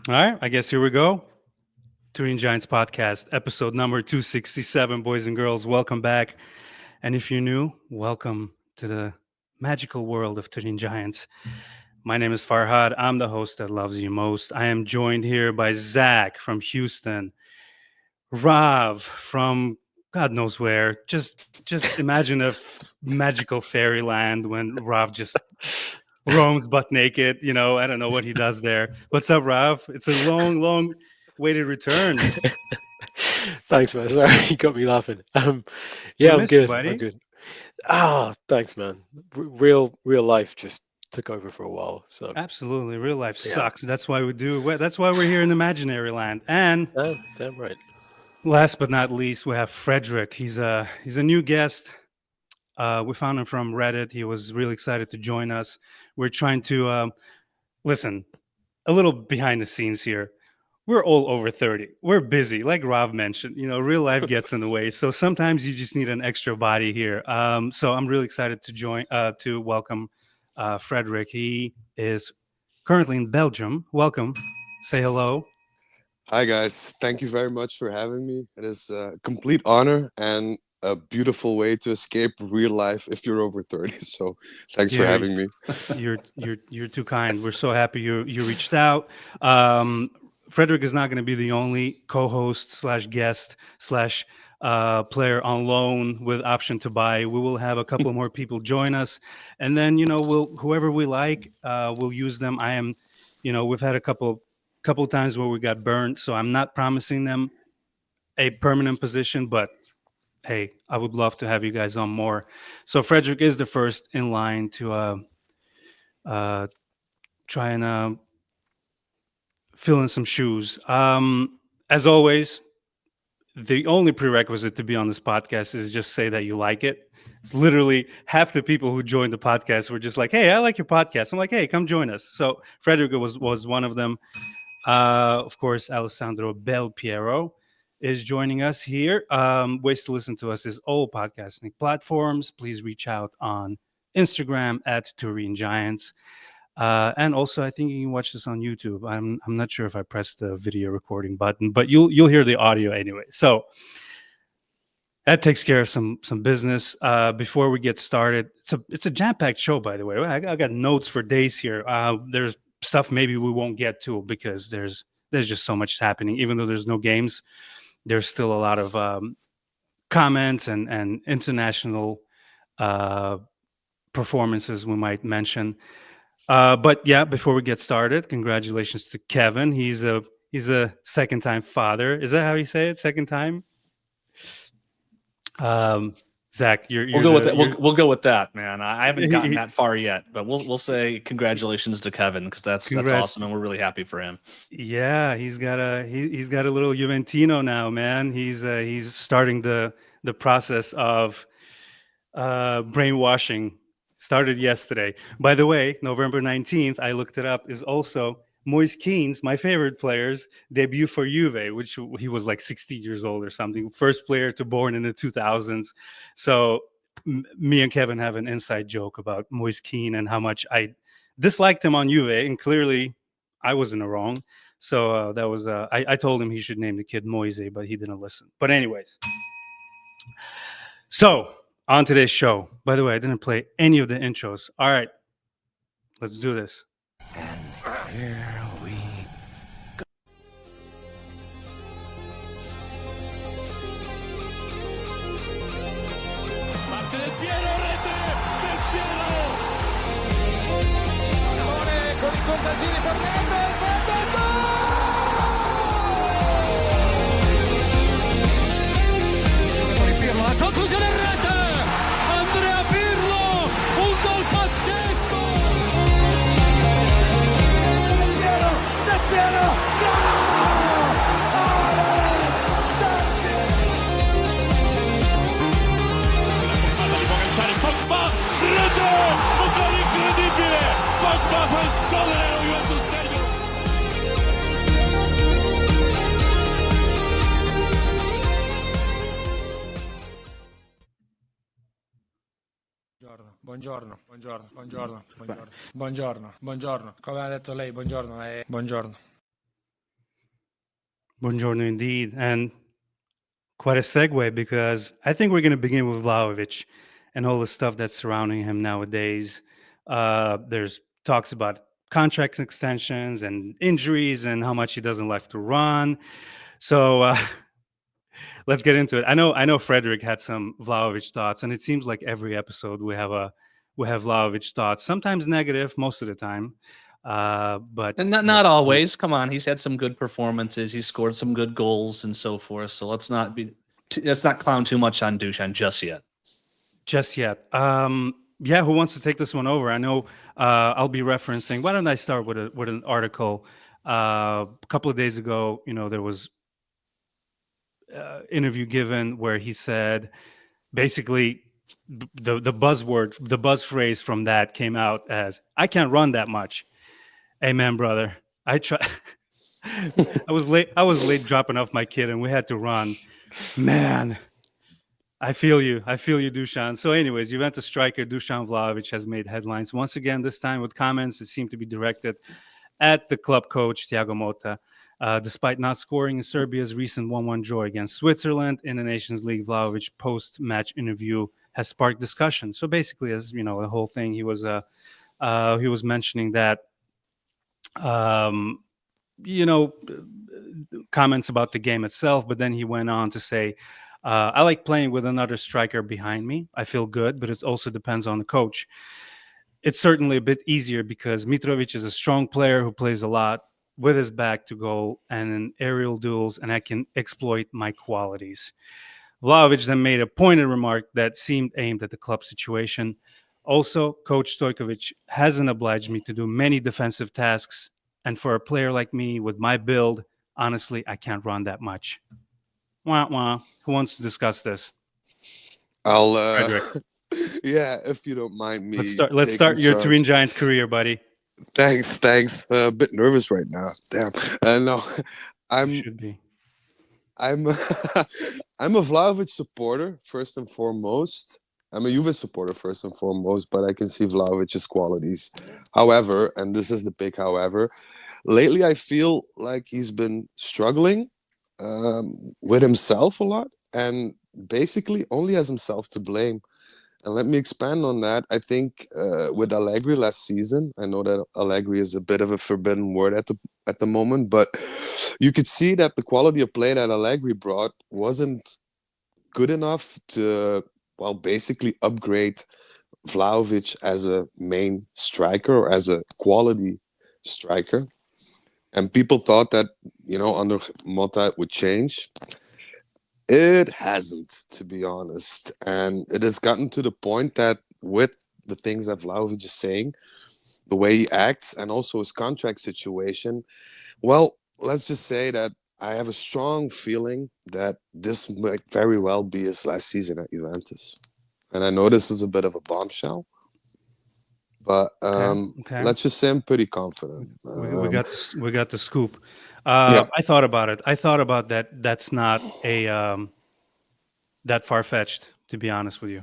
All right, I guess here we go. Turin Giants Podcast, episode number 267, boys and girls. Welcome back. And if you're new, welcome to the magical world of Turin Giants. My name is Farhad. I'm the host that loves you most. I am joined here by Zach from Houston, Rav from God knows where. Just imagine magical fairyland when Rav just roams butt naked. I don't know what he does there. What's up, Rav? It's a long waited return. Thanks, man. Sorry, you got me laughing. We Yeah, I'm missed you, good. I'm buddy. good. Thanks, man. Real life just took over for a while. So Absolutely, real life yeah, sucks. That's why we do. That's why we're here in imaginary land. And damn right. last but not least, we have Frederick. He's a new guest. We found him from Reddit. He was really excited to join us. We're trying to listen. A little behind the scenes here. We're all over 30. We're busy, like Rob mentioned. Real life gets in the way. So sometimes you just need an extra body here. So I'm really excited to welcome Frederick. He is currently in Belgium. Welcome. Say hello. Hi, guys. Thank you very much for having me. It is a complete honor and a beautiful way to escape real life if you're over 30. So, thanks for You're having me. you're too kind. We're so happy you reached out. Um, Frederick is not going to be the only co-host slash guest slash player on loan with option to buy. We will have a couple more people join us, and then we'll whoever we like, we'll use them. We've had a couple times where we got burned, so I'm not promising them a permanent position, but hey, I would love to have you guys on more. So Frederick is the first in line to uh, try and fill in some shoes. As always, the only prerequisite to be on this podcast is just say that you like it. It's literally half the people who joined the podcast were just like, "Hey, I like your podcast." I'm like, "Hey, come join us." So Frederick was one of them. Of course, Alessandro Belpiero is joining us here. Ways to listen to us is all podcasting platforms. Please reach out on Instagram at Turin Giants. And also, I think you can watch this on YouTube. I'm not sure if I pressed the video recording button, but you'll hear the audio anyway. So that takes care of some business. Before we get started, it's a jam packed show, by the way. I got notes for days here. There's stuff maybe we won't get to because there's just so much happening. Even though there's no games, there's still a lot of comments and international uh, performances we might mention. But yeah, before we get started, congratulations to Kevin. He's a second time father. Is that how you say it? Second time? Um, Zach, you're We'll you're go with the that. you're We'll go with that, man. I haven't gotten he, that far yet, but we'll say congratulations to Kevin because that's congrats. awesome, and we're really happy for him. Yeah, he's got a little Juventino now, man. He's starting the process of brainwashing. Started yesterday. By the way, November 19th, I looked it up, is also Moise Keane's, my favorite player's debut for Juve, which he was like 16 years old or something. First player to born in the 2000s. So me and Kevin have an inside joke about Moise Keane and how much I disliked him on Juve, and clearly I was in the wrong. So that was I told him he should name the kid Moise, but he didn't listen. But anyways, so on today's show. By the way, I didn't play any of the intros. All right, let's do this. Here we Parte del Piero, rete del Piero! Pallone con i contagini per Nedved, Nedved, gol! Pirlo, la conclusione in rete! Andrea Pirlo, un gol pazzesco! Del Piero, gol! Alex Del Piero! Palla di Pogacar, Pogba, rete! Un gol incredibile! Pogba fa esplodere lo Juventus Stadium! Buongiorno. Come ha detto lei, buongiorno. Buongiorno indeed. And quite a segue because I think we're going to begin with Vlahovic and all the stuff that's surrounding him nowadays. There's talks about contract extensions and injuries and how much he doesn't like to run. So let's get into it. I know Frederick had some Vlahovic thoughts, and it seems like every episode we have Vlahovic thoughts. Sometimes negative, most of the time. But And not always. Come on, he's had some good performances. He's scored some good goals and so forth. So let's not clown too much on Dusan just yet. Just yet. Yeah, who wants to take this one over? I know I'll be referencing. Why don't I start with an article? A couple of days ago, there was interview given where he said basically the buzz phrase from that came out as, "I can't run that much." Amen, brother. I try. I was late dropping off my kid, and we had to run. Man, I feel you, Dusan. So, anyways, Juventus striker Dusan Vlahovic has made headlines once again. This time with comments that seem to be directed at the club coach Thiago Motta. Despite not scoring in Serbia's recent 1-1 draw against Switzerland in the Nations League, Vlahovic post-match interview has sparked discussion. So basically, as you know, the whole thing, he was mentioning that. Comments about the game itself, but then he went on to say, I like playing with another striker behind me. I feel good, but it also depends on the coach. It's certainly a bit easier because Mitrovic is a strong player who plays a lot with his back to goal and in aerial duels, and I can exploit my qualities. Vlahovic then made a pointed remark that seemed aimed at the club situation. Also, Coach Stojkovic hasn't obliged me to do many defensive tasks, and for a player like me with my build, honestly, I can't run that much. Wah, wah. Who wants to discuss this? I'll Frederick. yeah, if you don't mind me. Let's start your charge. Turin Giants career, buddy. Thanks. A bit nervous right now. Damn. No, You should be. I'm I'm a Vlahovic supporter first and foremost. I'm a Juve supporter first and foremost, but I can see Vlahovic's qualities. However, and this is the big however, lately I feel like he's been struggling with himself a lot, and basically only has himself to blame. And let me expand on that. I think with Allegri last season, I know that Allegri is a bit of a forbidden word at the moment, but you could see that the quality of play that Allegri brought wasn't good enough to, well, basically upgrade Vlahovic as a main striker or as a quality striker. And people thought that, under Motta it would change. It hasn't, to be honest. And it has gotten to the point that with the things that Vlahovic is saying, the way he acts, and also his contract situation, well, let's just say that I have a strong feeling that this might very well be his last season at Juventus. And I know this is a bit of a bombshell, but Okay. let's just say I'm pretty confident. We got the scoop. Yeah. I thought about it. I thought about that. That's not that far-fetched, to be honest with you.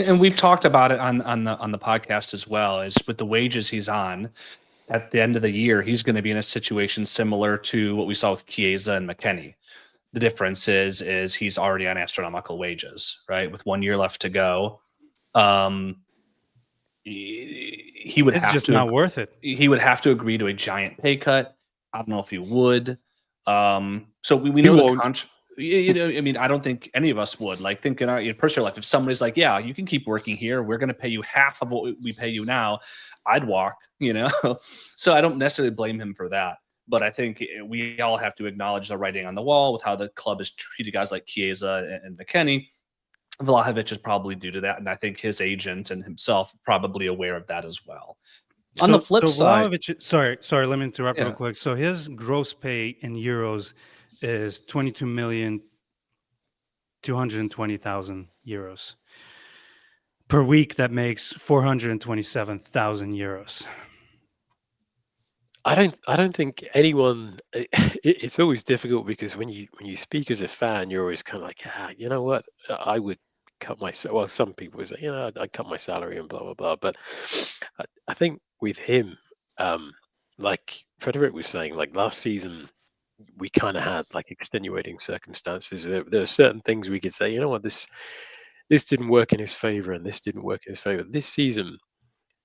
And we've talked about it on the podcast as well. Is with the wages he's on, at the end of the year, he's going to be in a situation similar to what we saw with Chiesa and McKennie. The difference is he's already on astronomical wages, right? With 1 year left to go, he would It's have just to not worth it. He would have to agree to a giant pay cut. I don't know if he would. So we know the contract. I mean, I don't think any of us would. Like, think in our personal life, if somebody's like, yeah, you can keep working here, we're going to pay you half of what we pay you now, I'd walk, So I don't necessarily blame him for that. But I think we all have to acknowledge the writing on the wall with how the club has treated guys like Chiesa and McKennie. Vlahovic is probably due to that. And I think his agent and himself probably aware of that as well. On the flip side, Vlahovic, sorry, let me interrupt real quick. So his gross pay in euros is 22,220,000 euros per week. That makes 427,000 euros. I don't think anyone. It's always difficult because when you speak as a fan, you're always kind of like, you know what, I would cut my. Well, some people would say, I'd cut my salary and blah blah blah. But I think with him, like Frederick was saying, like last season we kind of had like extenuating circumstances. There are certain things we could say, you know what, this didn't work in his favor and this didn't work in his favor. This season,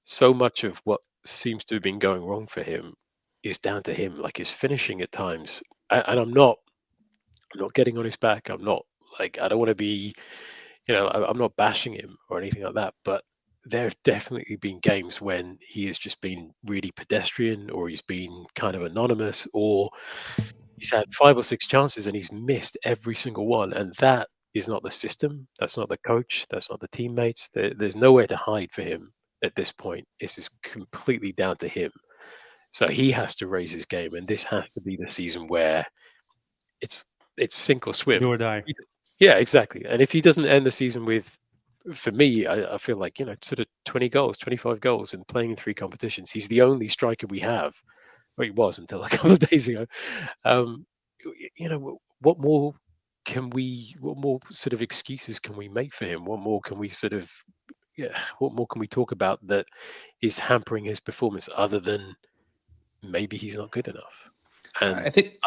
so much of what seems to have been going wrong for him is down to him, like his finishing at times. And I'm not getting on his back. I'm not like, I don't want to be, I'm not bashing him or anything like that. But there have definitely been games when he has just been really pedestrian, or he's been kind of anonymous, or he's had 5 or 6 chances and he's missed every single one. And that is not the system. That's not the coach. That's not the teammates. There's nowhere to hide for him at this point. This is completely down to him. So he has to raise his game, and this has to be the season where it's sink or swim. Do or die. Yeah, exactly. And if he doesn't end the season with, for me, I feel like, sort of 20 goals, 25 goals, and playing in 3 competitions, he's the only striker we have. Well, he was until a couple of days ago. What more sort of excuses can we make for him? What more can we talk about that is hampering his performance, other than maybe he's not good enough? And I think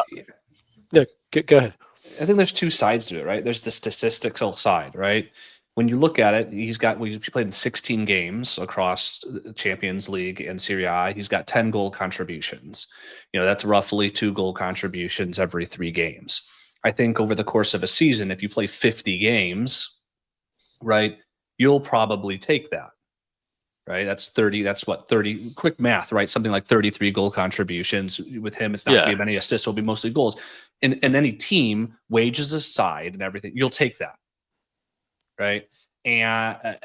no, go ahead. I think there's 2 sides to it, right? There's the statistical side, right? When you look at it, he's played in 16 games across the Champions League and Serie A. He's got 10 goal contributions. That's roughly 2 goal contributions every 3 games. I think over the course of a season, if you play 50 games, right, you'll probably take that, right? That's 30. That's what, 30, quick math, right? Something like 33 goal contributions. With him, it's not going to be many assists. It'll be mostly goals. And any team, wages aside and everything, you'll take that, right? And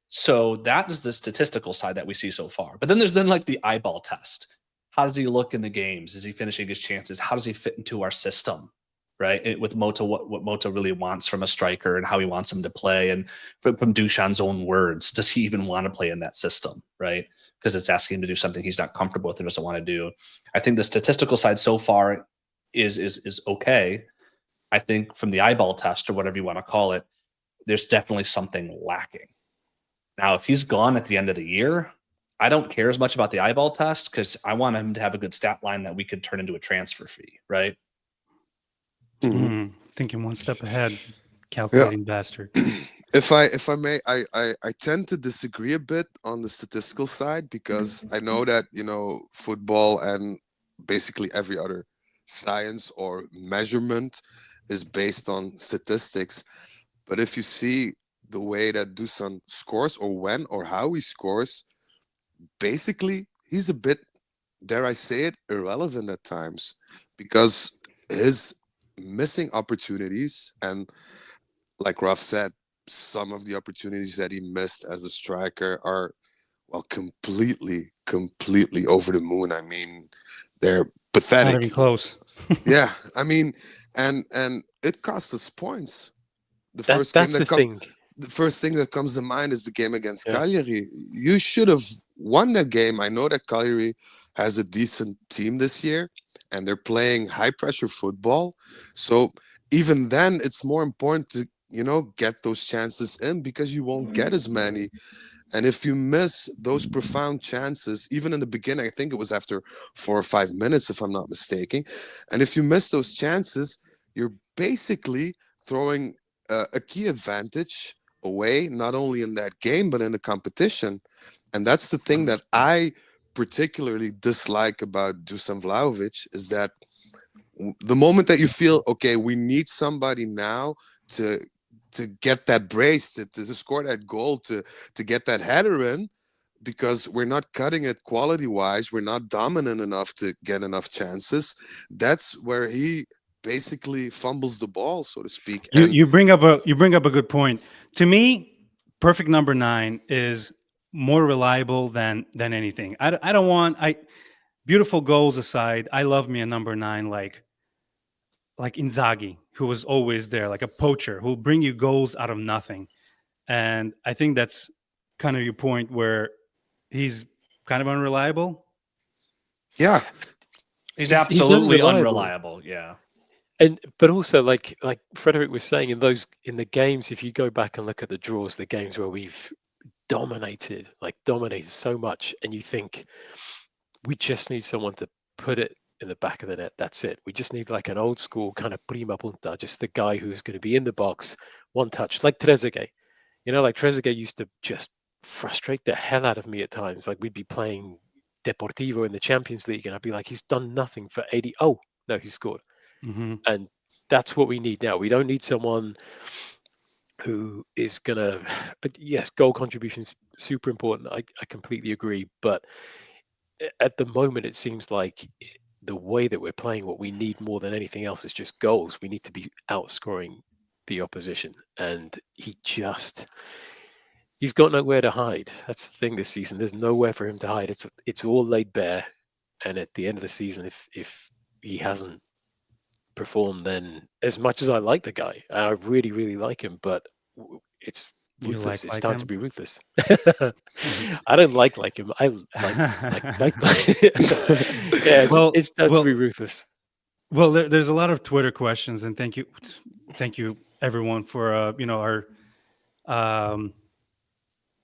so that is the statistical side that we see so far. But then there's like the eyeball test. How does he look in the games? Is he finishing his chances? How does he fit into our system, right? With Mota, what Mota really wants from a striker and how he wants him to play. And from Dušan's own words, does he even want to play in that system, right? Because it's asking him to do something he's not comfortable with and doesn't want to do. I think the statistical side so far is okay. I think from the eyeball test, or whatever you want to call it, there's definitely something lacking. Now, if he's gone at the end of the year, I don't care as much about the eyeball test, because I want him to have a good stat line that we could turn into a transfer fee, right? Thinking one step ahead, calculating bastard. If I may, I tend to disagree a bit on the statistical side, because I know that football and basically every other science or measurement is based on statistics. But if you see the way that Dušan scores, or when or how he scores, basically he's a bit, dare I say it, irrelevant at times, because his missing opportunities, and like Ralph said, some of the opportunities that he missed as a striker are, well, completely over the moon. I mean, they're pathetic. Not even close. Yeah, I mean, and it cost us points. The first thing that comes to mind is the game against Cagliari. You should have won that game. I know that Cagliari has a decent team this year, and they're playing high pressure football. So even then, it's more important to get those chances in, because you won't get as many. And if you miss those profound chances, even in the beginning, I think it was after 4 or 5 minutes, if I'm not mistaken, and if you miss those chances, you're basically throwing a key advantage away, not only in that game, but in the competition. And that's the thing that I particularly dislike about Dušan Vlahović, is that the moment that you feel, okay, we need somebody now to get that brace, to score that goal, to get that header in, because we're not cutting it quality wise, we're not dominant enough to get enough chances. That's where he basically fumbles the ball, so to speak. You bring up a good point. To me, perfect number 9 is more reliable than anything. I don't want beautiful goals aside, I love me a number 9 like Inzaghi, who was always there, like a poacher who'll bring you goals out of nothing. And I think that's kind of your point, where he's kind of unreliable. Yeah, he's absolutely unreliable. Yeah. But also, like Frederick was saying, in the games, if you go back and look at the draws, the games where we've dominated so much, and you think we just need someone to put it in the back of the net. That's it. We just need like an old school kind of prima punta, just the guy who's going to be in the box, one touch, like Trezeguet. Like Trezeguet used to just frustrate the hell out of me at times. Like we'd be playing Deportivo in the Champions League, and I'd be like, he's done nothing for 80. Oh no, he scored. Mm-hmm. And that's what we need now. We don't need someone who is gonna. Yes, goal contributions super important. I completely agree, but at the moment it seems like the way that we're playing, what we need more than anything else is just goals. We need to be outscoring the opposition, and he's got nowhere to hide. That's the thing this season. There's nowhere for him to hide. It's all laid bare, and at the end of the season, if he hasn't performed, then as much as I like the guy, and I really really like him, but it's You ruthless. It's like time him? to be ruthless. I don't like him. I like yeah, Well, it's time well, to be ruthless. Well, there's a lot of Twitter questions, and thank you everyone for our um,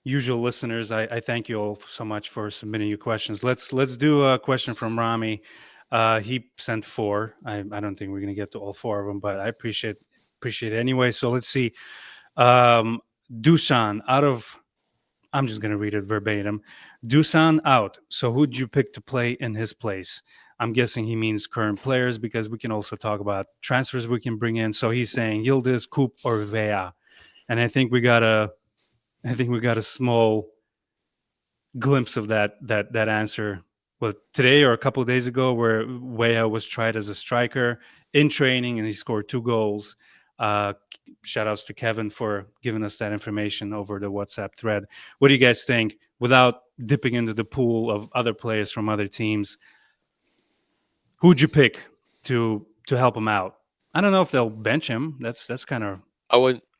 usual listeners. I thank you all so much for submitting your questions. Let's do a question from Rami. He sent 4. I don't think we're gonna get to all 4 of them, but I appreciate it anyway. So let's see. Dusan I'm just gonna read it verbatim. Dusan out. So who'd you pick to play in his place? I'm guessing he means current players, because we can also talk about transfers we can bring in. So he's saying Yildiz, Coop, or Vea. And I think we got a small glimpse of that answer. Well, today or a couple of days ago, where Vea was tried as a striker in training and he scored 2 goals. Shout outs to Kevin for giving us that information over the WhatsApp thread. What do you guys think? Without dipping into the pool of other players from other teams, who'd you pick to help him out? I don't know if they'll bench him. That's kind of. I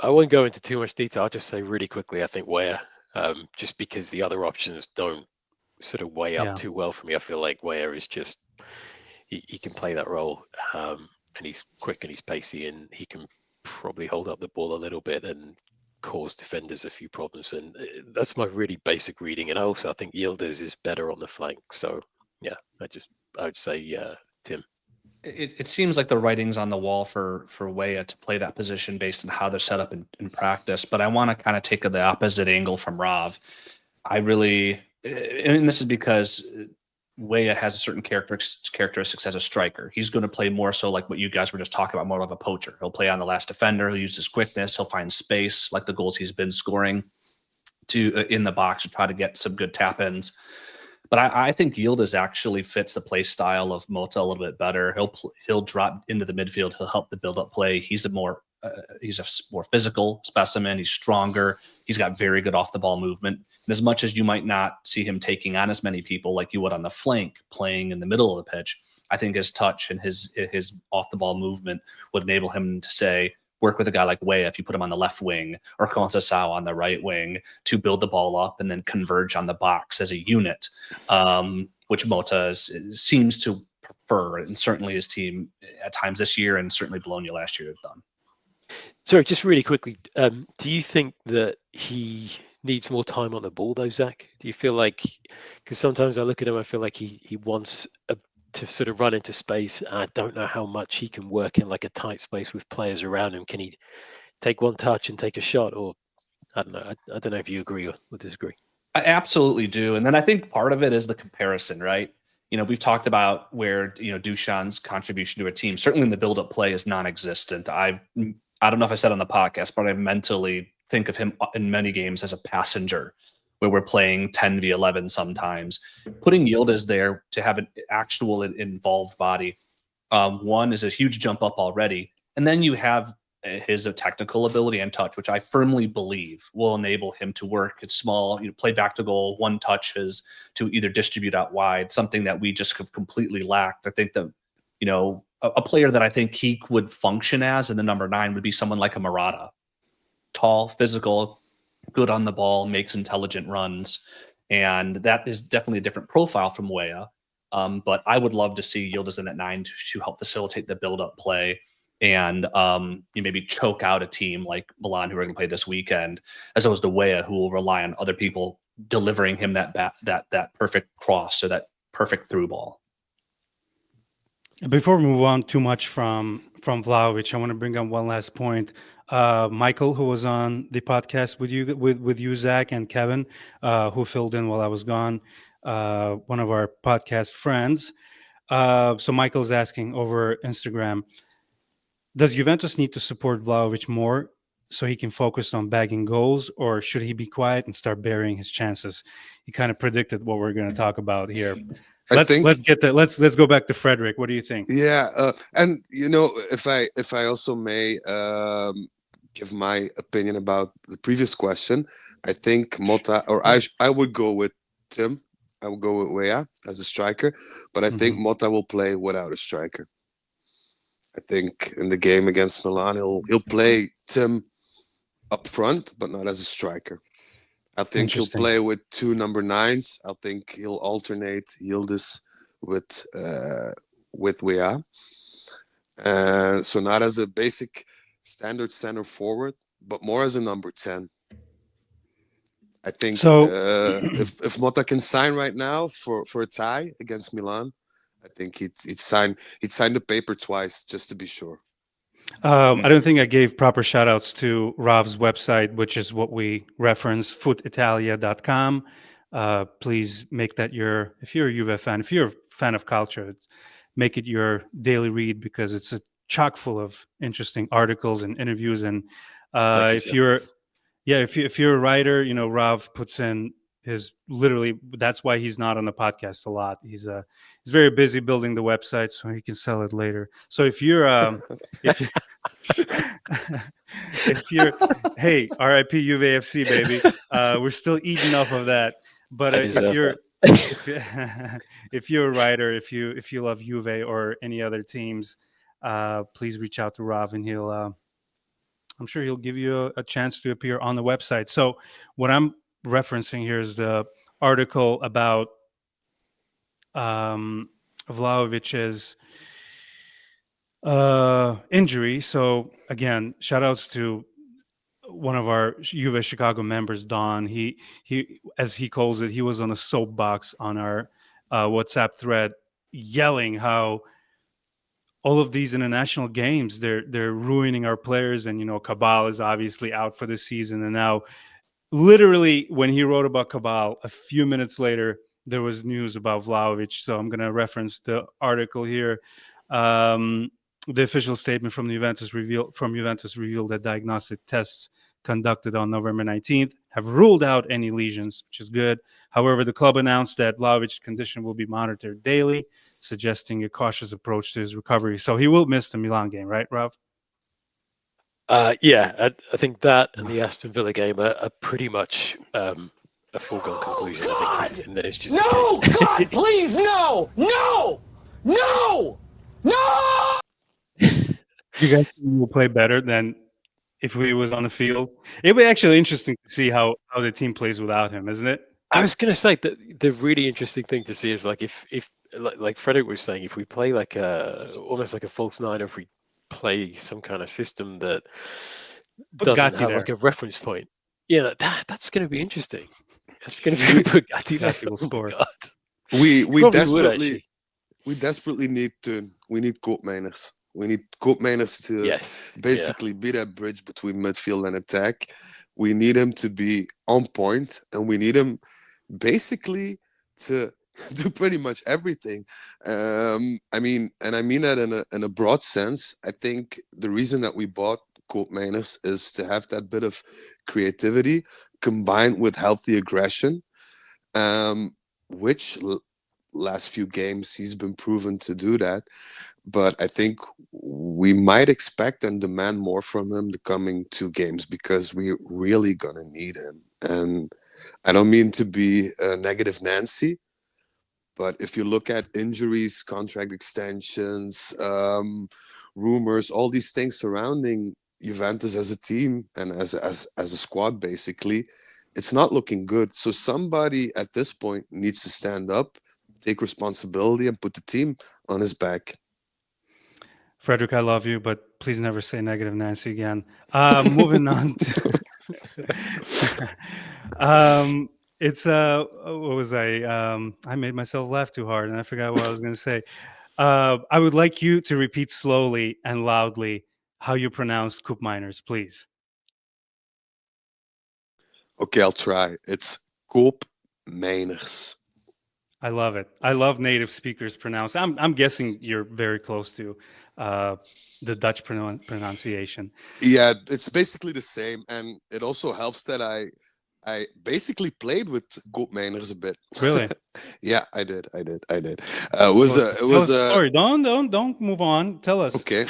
won't go into too much detail. I'll just say really quickly, I think Weah, just because the other options don't sort of weigh up too well for me. I feel like Weah is just he can play that role, and he's quick and he's pacey, and he can probably hold up the ball a little bit and cause defenders a few problems. And that's my really basic reading. And I think Yildiz is better on the flank. So yeah, I would say Tim. It seems like the writing's on the wall for Weah to play that position based on how they're set up in practice. But I want to kind of take the opposite angle from Rav. And this is because Weah has certain characteristics as a striker. He's going to play more so like what you guys were just talking about, more of a poacher. He'll play on the last defender. He'll use his quickness. He'll find space, like the goals he's been scoring in the box to try to get some good tap-ins. But I think Yildiz actually fits the play style of Mota a little bit better. He'll drop into the midfield. He'll help the build-up play. He's a more physical specimen. He's stronger. He's got very good off-the-ball movement. And as much as you might not see him taking on as many people like you would on the flank, playing in the middle of the pitch, I think his touch and his off-the-ball movement would enable him to say, work with a guy like Weah if you put him on the left wing, or Conceição on the right wing, to build the ball up and then converge on the box as a unit, which Mota seems to prefer, and certainly his team at times this year, and certainly Bologna last year have done. Sorry, just really quickly, do you think that he needs more time on the ball, though, Zach? Do you feel like, because sometimes I look at him, I feel like he wants to sort of run into space, and I don't know how much he can work in like a tight space with players around him. Can he take one touch and take a shot? Or I don't know. I don't know if you agree or disagree. I absolutely do. And then I think part of it is the comparison, right? We've talked about where, Dušan's contribution to a team, certainly in the build-up play, is non-existent. I don't know if I said on the podcast, but I mentally think of him in many games as a passenger, where we're playing 10v11 sometimes. Putting Yildiz there to have an actual involved body, one, is a huge jump up already. And then you have his technical ability and touch, which I firmly believe will enable him to work at small, play back to goal, one touches to either distribute out wide, something that we just have completely lacked. I think that, a player that I think he would function as in the number 9 would be someone like a Murata. Tall, physical, good on the ball, makes intelligent runs. And that is definitely a different profile from Weah. But I would love to see Yildiz in that 9 to help facilitate the build-up play and you maybe choke out a team like Milan, who are going to play this weekend, as opposed to Weah, who will rely on other people delivering him that perfect cross or that perfect through ball. Before we move on too much from Vlahovic, I want to bring up one last point. Michael, who was on the podcast with you, Zach, and Kevin, who filled in while I was gone, one of our podcast friends. So Michael's asking over Instagram, does Juventus need to support Vlahovic more so he can focus on bagging goals, or should he be quiet and start burying his chances? He kind of predicted what we're going to talk about here. Let's go back to Frederick. What do you think? Yeah, and if I also may give my opinion about the previous question, I think Mota, or I would go with Tim. I would go with Weah as a striker, but I think Mota will play without a striker. I think in the game against Milan, he'll play Tim up front, but not as a striker. I think he'll play with 2 number 9s. I think he'll alternate Yildiz with Weah. So not as a basic standard center forward, but more as a number 10. I think if Mota can sign right now for a tie against Milan, I think he'd sign the paper twice just to be sure. I don't think I gave proper shout outs to Rav's website, which is what we reference, footitalia.com. Please make that if you're a Juve fan, if you're a fan of culture, make it your daily read, because it's a chock full of interesting articles and interviews. And if you're a writer, Rav puts in that's why he's not on the podcast a lot. He's very busy building the website so he can sell it later. So if you're if you're hey, RIP Juve FC, baby, we're still eating off of that. But if you're a writer, if you love Juve or any other teams, please reach out to Rav, and I'm sure he'll give you a chance to appear on the website. So what I'm referencing here is the article about Vlahovic's injury. So again, shout outs to one of our Juve Chicago members, Don. He as he calls it, he was on a soapbox on our WhatsApp thread, yelling how all of these international games they're ruining our players, and Cabal is obviously out for the season, and now literally when he wrote about Cabal, a few minutes later there was news about Vlahovic. So I'm going to reference the article here. The official statement from Juventus revealed that diagnostic tests conducted on November 19th have ruled out any lesions, which is good. However, the club announced that Vlahovic's condition will be monitored daily, suggesting a cautious approach to his recovery. So he will miss the Milan game, right, Rav? Yeah, I think that and the Aston Villa game are pretty much a foregone conclusion. I think, and then it's just no, God, please, no. You guys will play better than if he was on the field. It'll be actually interesting to see how the team plays without him, isn't it? I was going to say that the really interesting thing to see is like if like Frederick was saying, if we play like almost like a false nine, or if we play some kind of system that doesn't have like a reference point, that's going to be interesting. That's going to be Bugatti back in score. We desperately need Koopmeiners. We need Koopmeiners to basically be that bridge between midfield and attack. We need him to be on point, and we need him basically to do pretty much everything. I mean that in a broad sense. I think the reason that we bought Koopmeiners is to have that bit of creativity combined with healthy aggression, which last few games he's been proven to do that. But I think we might expect and demand more from him the coming 2 games, because we're really gonna need him. And I don't mean to be a negative Nancy, but if you look at injuries, contract extensions, rumors, all these things surrounding Juventus as a team and as a squad, basically, it's not looking good. So somebody at this point needs to stand up, take responsibility, and put the team on his back. Frederick, I love you, but please never say negative Nancy again. Moving on to it's what was I made myself laugh too hard and I forgot what I was going to say. I would like you to repeat slowly and loudly how you pronounce Koop Miners, please. Okay, I'll try. It's koopmijners. I love it. I love native speakers pronounce. I'm guessing you're very close to uh, the Dutch pronunciation. Yeah, it's basically the same, and it also helps that I basically played with koopmijners a bit. Really? Yeah, I did. It Tell was us, a it tell was us the a story. Don't move on. Tell us. okay.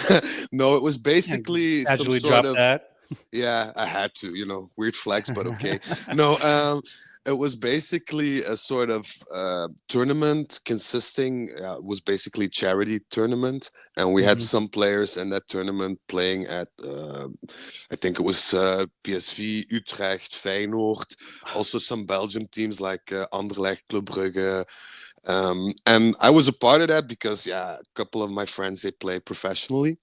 No, it was Can't basically some casually sort drop of that. yeah, I had to, weird flex, but okay. No, it was basically a sort of tournament consisting was basically charity tournament, and we had Mhm. some players in that tournament playing at I think it was PSV, Utrecht, Feyenoord, also some Belgian teams like Anderlecht, Club Brugge. And I was a part of that because a couple of my friends they play professionally.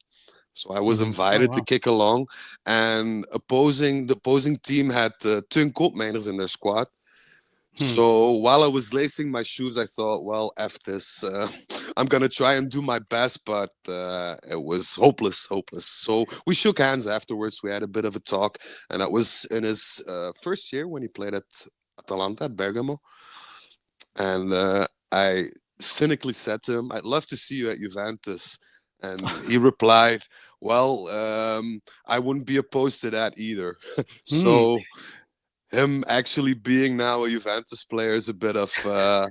So I was Mhm. Oh invited to wow. kick along, and the opposing team had 10 koopmijners in their squad. Hmm. So while I was lacing my shoes, I thought, well, F this. I'm going to try and do my best, but it was hopeless, hopeless. So we shook hands afterwards. We had a bit of a talk, and that was in his first year when he played at Atalanta at Bergamo. And I cynically said to him, I'd love to see you at Juventus. And he replied, well, I wouldn't be opposed to that either. Hmm. So him actually being now a Juventus player is a bit of a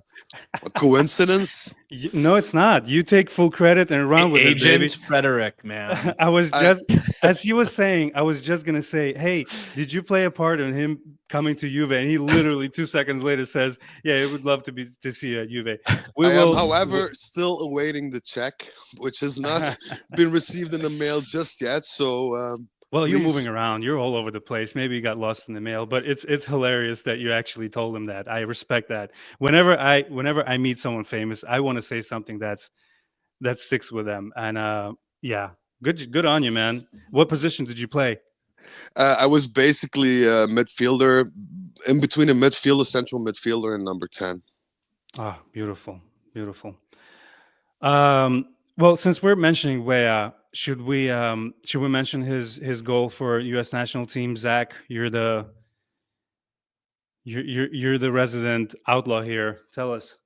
coincidence. No, it's not. You take full credit and run with it, baby. Agent Frederick, man. I was I, just, as he was saying, I was just gonna say, hey, did you play a part in him coming to Juve? And he literally 2 seconds later says, yeah, I would love to see you at Juve. We I am, will. however, still awaiting the check, which has not been received in the mail just yet. So Well, you're moving please. around. You're all over the place. Maybe you got lost in the mail, but it's hilarious that you actually told him that. I respect that. Whenever I meet someone famous, I want to say something that sticks with them. And yeah, good on you, man. What position did you play? I was basically a midfielder, in between a midfielder, central midfielder, and number 10. Ah, beautiful, beautiful. Well, since we're mentioning Wea, should we mention his goal for U.S. national team? Zach, you're the resident outlaw here. Tell us.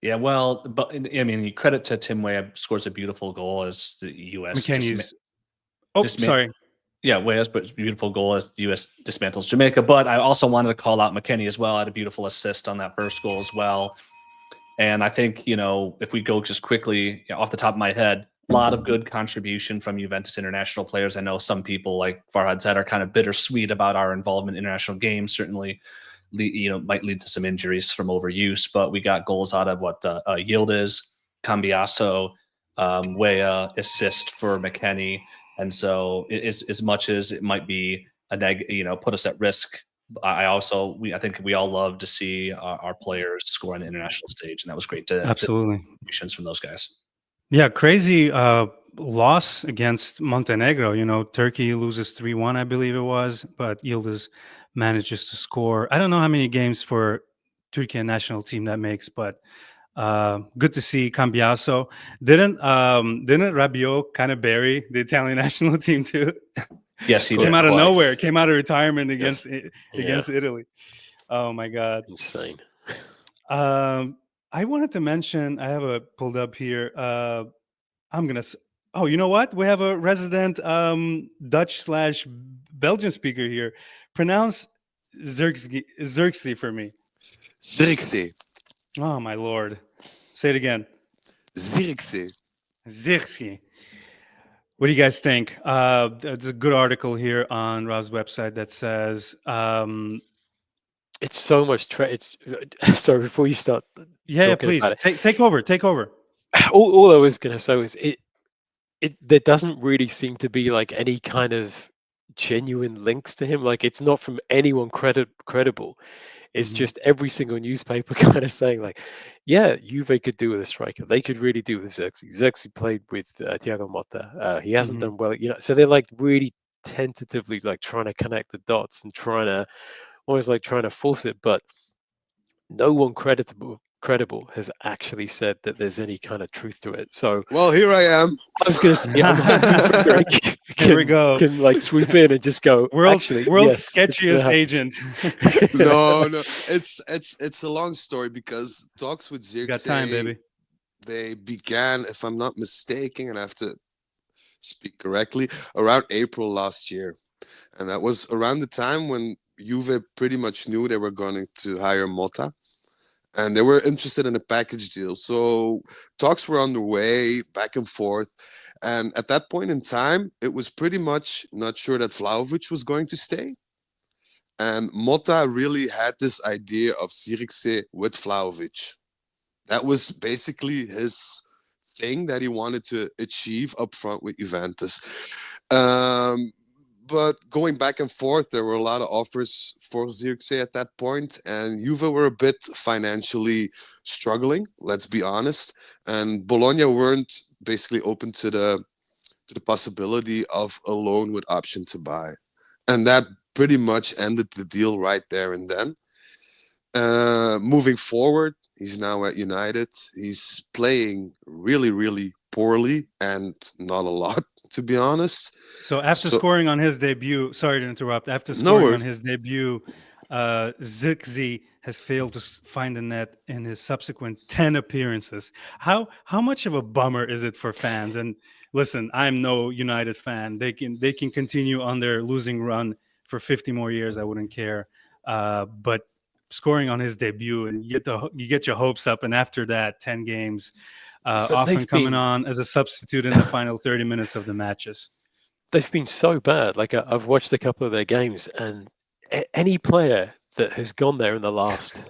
Yeah, well, but I mean, credit to Tim Weah scores a beautiful goal as the U.S. McKenny's. Oh, sorry. Yeah, Weah's beautiful goal as the U.S. dismantles Jamaica. But I also wanted to call out McKenny as well. Had a beautiful assist on that first goal as well. And I think, if we go just quickly off the top of my head, a lot of good contribution from Juventus international players. I know some people, like Farhad said, are kind of bittersweet about our involvement in international games. Certainly, might lead to some injuries from overuse. But we got goals out of what Yildiz, Cambiaso, Weah, assist for McKenny. And so, as much as it might be put us at risk, I think we all love to see our players score on the international stage, and that was great to Absolutely. contributions from those guys. Yeah, crazy loss against Montenegro. Turkey loses 3-1, I believe it was, but Yildiz manages to score. I don't know how many games for Turkey national team that makes, but good to see Cambiaso. Didn't Rabiot kind of bury the Italian national team too? Yes, he Came did. out of Twice. nowhere. Came out of retirement Yes. against Italy. Oh my God. Insane. I wanted to mention. I have a pulled up here. I'm gonna. Oh, you know what? We have a resident Dutch/Belgian speaker here. Pronounce Xerxes for me. Zirkzee. Oh my lord! Say it again. Zirkzee. Xerxes. What do you guys think? There's a good article here on Rob's website that says, It's so much. It's sorry. Before you start "Yeah, talking please about it, take over. Take over." all I was going to say is there doesn't really seem to be like any kind of genuine links to him. Like it's not from anyone credible. It's Mhm. just every single newspaper kind of saying like, yeah, Juve could do with a striker. They could really do with Xerxes. Xerxes played with Thiago Motta. He hasn't Mhm. done well, So they're like really tentatively like trying to connect the dots and trying to almost like trying to force it, but no one creditable credible has actually said that there's any kind of truth to it. So Well, here I am. I was going to say, I'm hoping Frederick Here we go. can like swoop in and just go. World's Actually, world's yes, it's gonna sketchiest happen." agent. No, it's a long story because talks with You got time, Zirkzee, baby. they began, if I'm not mistaken, and I have to speak correctly, around April last year. And that was around the time when Juve pretty much knew they were going to hire Motta. And they were interested in a package deal. So talks were underway, back and forth. And at that point in time, it was pretty much not sure that Vlahovic was going to stay. And Motta really had this idea of Zirkzee with Vlahovic. That was basically his thing that he wanted to achieve up front with Juventus. But going back and forth, there were a lot of offers for Zirkzee at that point, and Juve were a bit financially struggling, let's be honest. And Bologna weren't basically open to the possibility of a loan with option to buy. And that pretty much ended the deal right there and then. Moving forward, he's now at United. He's playing really, really poorly and not a lot, to be honest. So after scoring on his debut, sorry to interrupt. After No scoring worries. on his debut, Zirkzee has failed to find the net in his subsequent 10 appearances. How much of a bummer is it for fans? And listen, I'm no United fan. They can continue on their losing run for 50 more years. I wouldn't care. But scoring on his debut and you get your hopes up, and after that 10 games, often coming on as a substitute in the final 30 minutes of the matches. They've been so bad. Like I've watched a couple of their games, and any player that has gone there in the last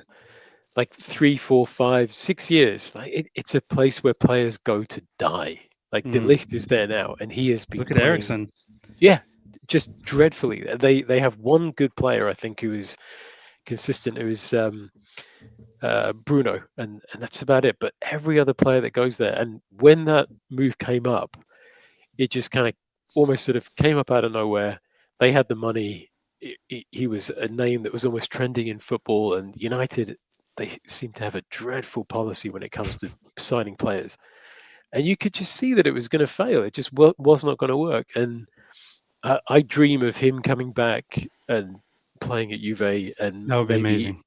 like 3, 4, 5, 6 years, like it's a place where players go to die. Like De Ligt is there now, and he has been. Look at Ericsson. Yeah, just dreadfully. They have one good player, I think, who is consistent. Who is Bruno, and that's about it. But every other player that goes there, and when that move came up, it just kind of almost sort of came up out of nowhere. They had the money. He was a name that was almost trending in football, and United, they seem to have a dreadful policy when it comes to signing players. And you could just see that it was going to fail. It just was not going to work. And I dream of him coming back and playing at Juve, and That would be amazing.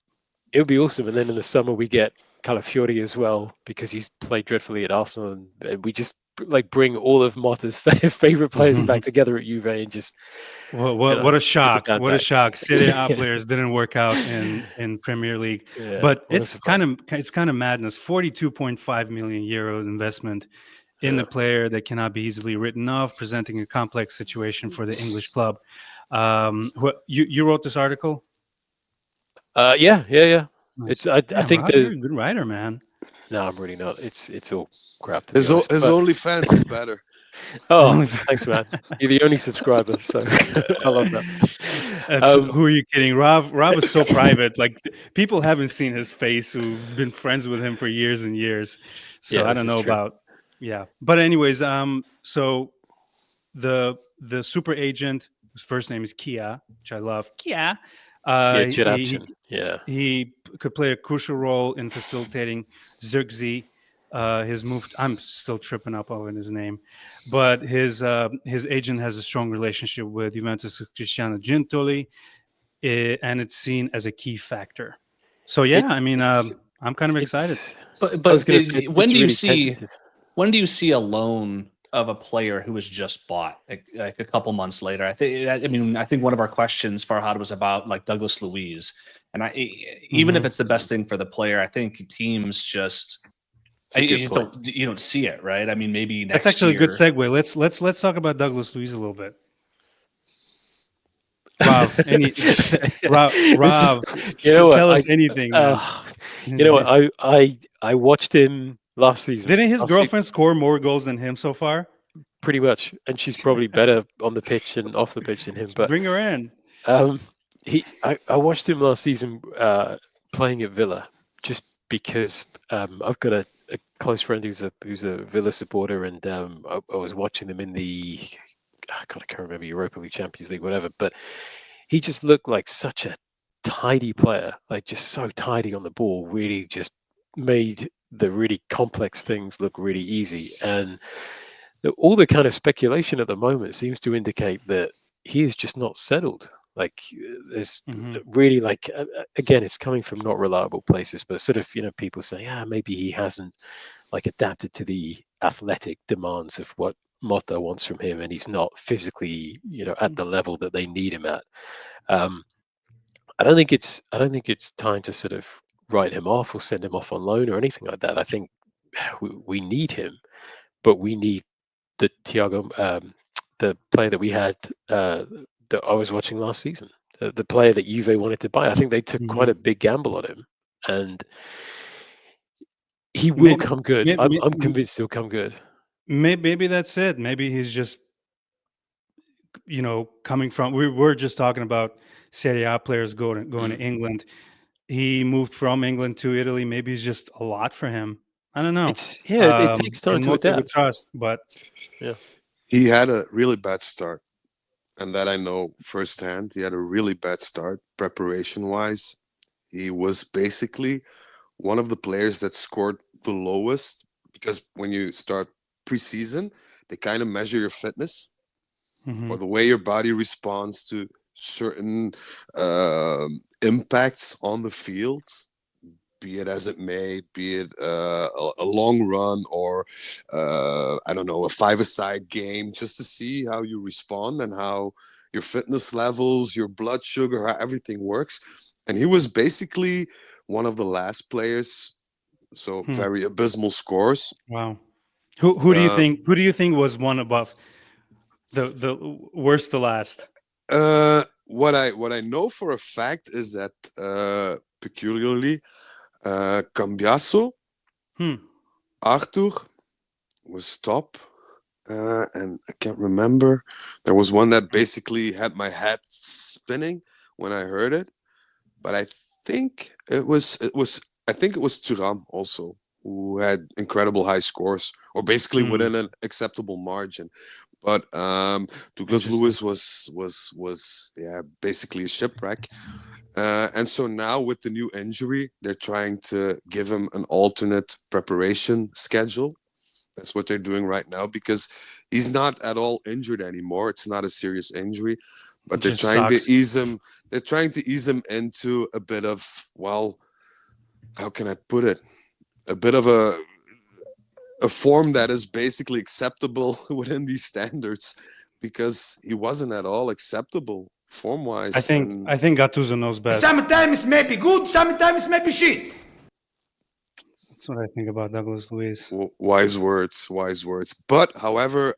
It would be awesome. And then in the summer we get Calafiori as well, because he's played dreadfully at Arsenal, and we just like bring all of Motta's favorite players back together at Juve and just. What a shock! What a shock! Serie A Yeah. players didn't work out in Premier League, Yeah, but what a it's surprise. kind of madness. 42.5 million euro investment in the player that cannot be easily written off, presenting a complex situation for the English club. You wrote this article? Yeah. Nice. It's I think Rob, you're a good writer, man. No, I'm really not. It's all crap. To be His honest, but- OnlyFans is better. Oh, thanks, man. You're the only subscriber, so I love that. Who are you kidding? Rob is so private. Like people haven't seen his face who've been friends with him for years and years. So Yeah, I this don't is know true. about But anyways, so the super agent, whose first name is Kia, which I love. Kia. He could play a crucial role in facilitating Zirkzee. His move. I'm still tripping up over his name, but his agent has a strong relationship with Juventus' Cristiano Gintoli, and it's seen as a key factor. So I'm kind of excited. But I was gonna say, when it's do you really see tentative. when do you see a loan of a player who was just bought like a couple months later? I think one of our questions, Farhad, was about like Douglas Luiz, and even if it's the best thing for the player, I think teams just you don't see it, right? I mean, maybe next That's actually year. a good segue. Let's talk about Douglas Luiz a little bit. Rob, tell us anything. Man. You know what? I watched him last season. Didn't his girlfriend score more goals than him so far? Pretty much, and she's probably better on the pitch and off the pitch than him. But bring her in. I watched him last season playing at Villa, just because I've got a close friend who's a Villa supporter, and I was watching them in the I can't remember, Europa League, Champions League, whatever. But he just looked like such a tidy player, like just so tidy on the ball, really just made the really complex things look really easy. And all the kind of speculation at the moment seems to indicate that he is just not settled. Like there's really again, it's coming from not reliable places, but sort of people say, maybe he hasn't like adapted to the athletic demands of what Motta wants from him, and he's not physically at the level that they need him at. I don't think it's time to sort of write him off or send him off on loan or anything like that. I think we need him, but we need the Thiago, the player that we had that I was watching last season, the player that Juve wanted to buy. I think they took quite a big gamble on him, and he will come good. I'm convinced he'll come good. Maybe that's it. Maybe he's just, coming from. We were just talking about Serie A players going to England. He moved from England to Italy. Maybe it's just a lot for him. I don't know. It takes time to adapt. Trust, but he had a really bad start, and that I know firsthand. He had a really bad start preparation-wise. He was basically one of the players that scored the lowest, because when you start preseason, they kind of measure your fitness or the way your body responds to certain impacts on the field, be it as it may, be it a long run or I don't know, a five-a-side game, just to see how you respond and how your fitness levels, your blood sugar, how everything works. And he was basically one of the last players, so very abysmal scores. Wow. Who do you think? Who do you think was one above the worst to last? What I know for a fact is that peculiarly Cambiaso, Arthur was top, and I can't remember. There was one that basically had my head spinning when I heard it, but I think it was Turin also, who had incredible high scores, or basically within an acceptable margin. But Douglas Lewis was basically a shipwreck. And so now with the new injury, they're trying to give him an alternate preparation schedule. That's what they're doing right now, because he's not at all injured anymore. It's not a serious injury, but they're trying to ease him. They're trying to ease him into a bit of, well, how can I put it? A bit of a form that is basically acceptable within these standards, because he wasn't at all acceptable form-wise. I think Gattuso knows best. Sometimes maybe good, sometimes maybe shit. That's what I think about Douglas Luiz. Wise words. But however,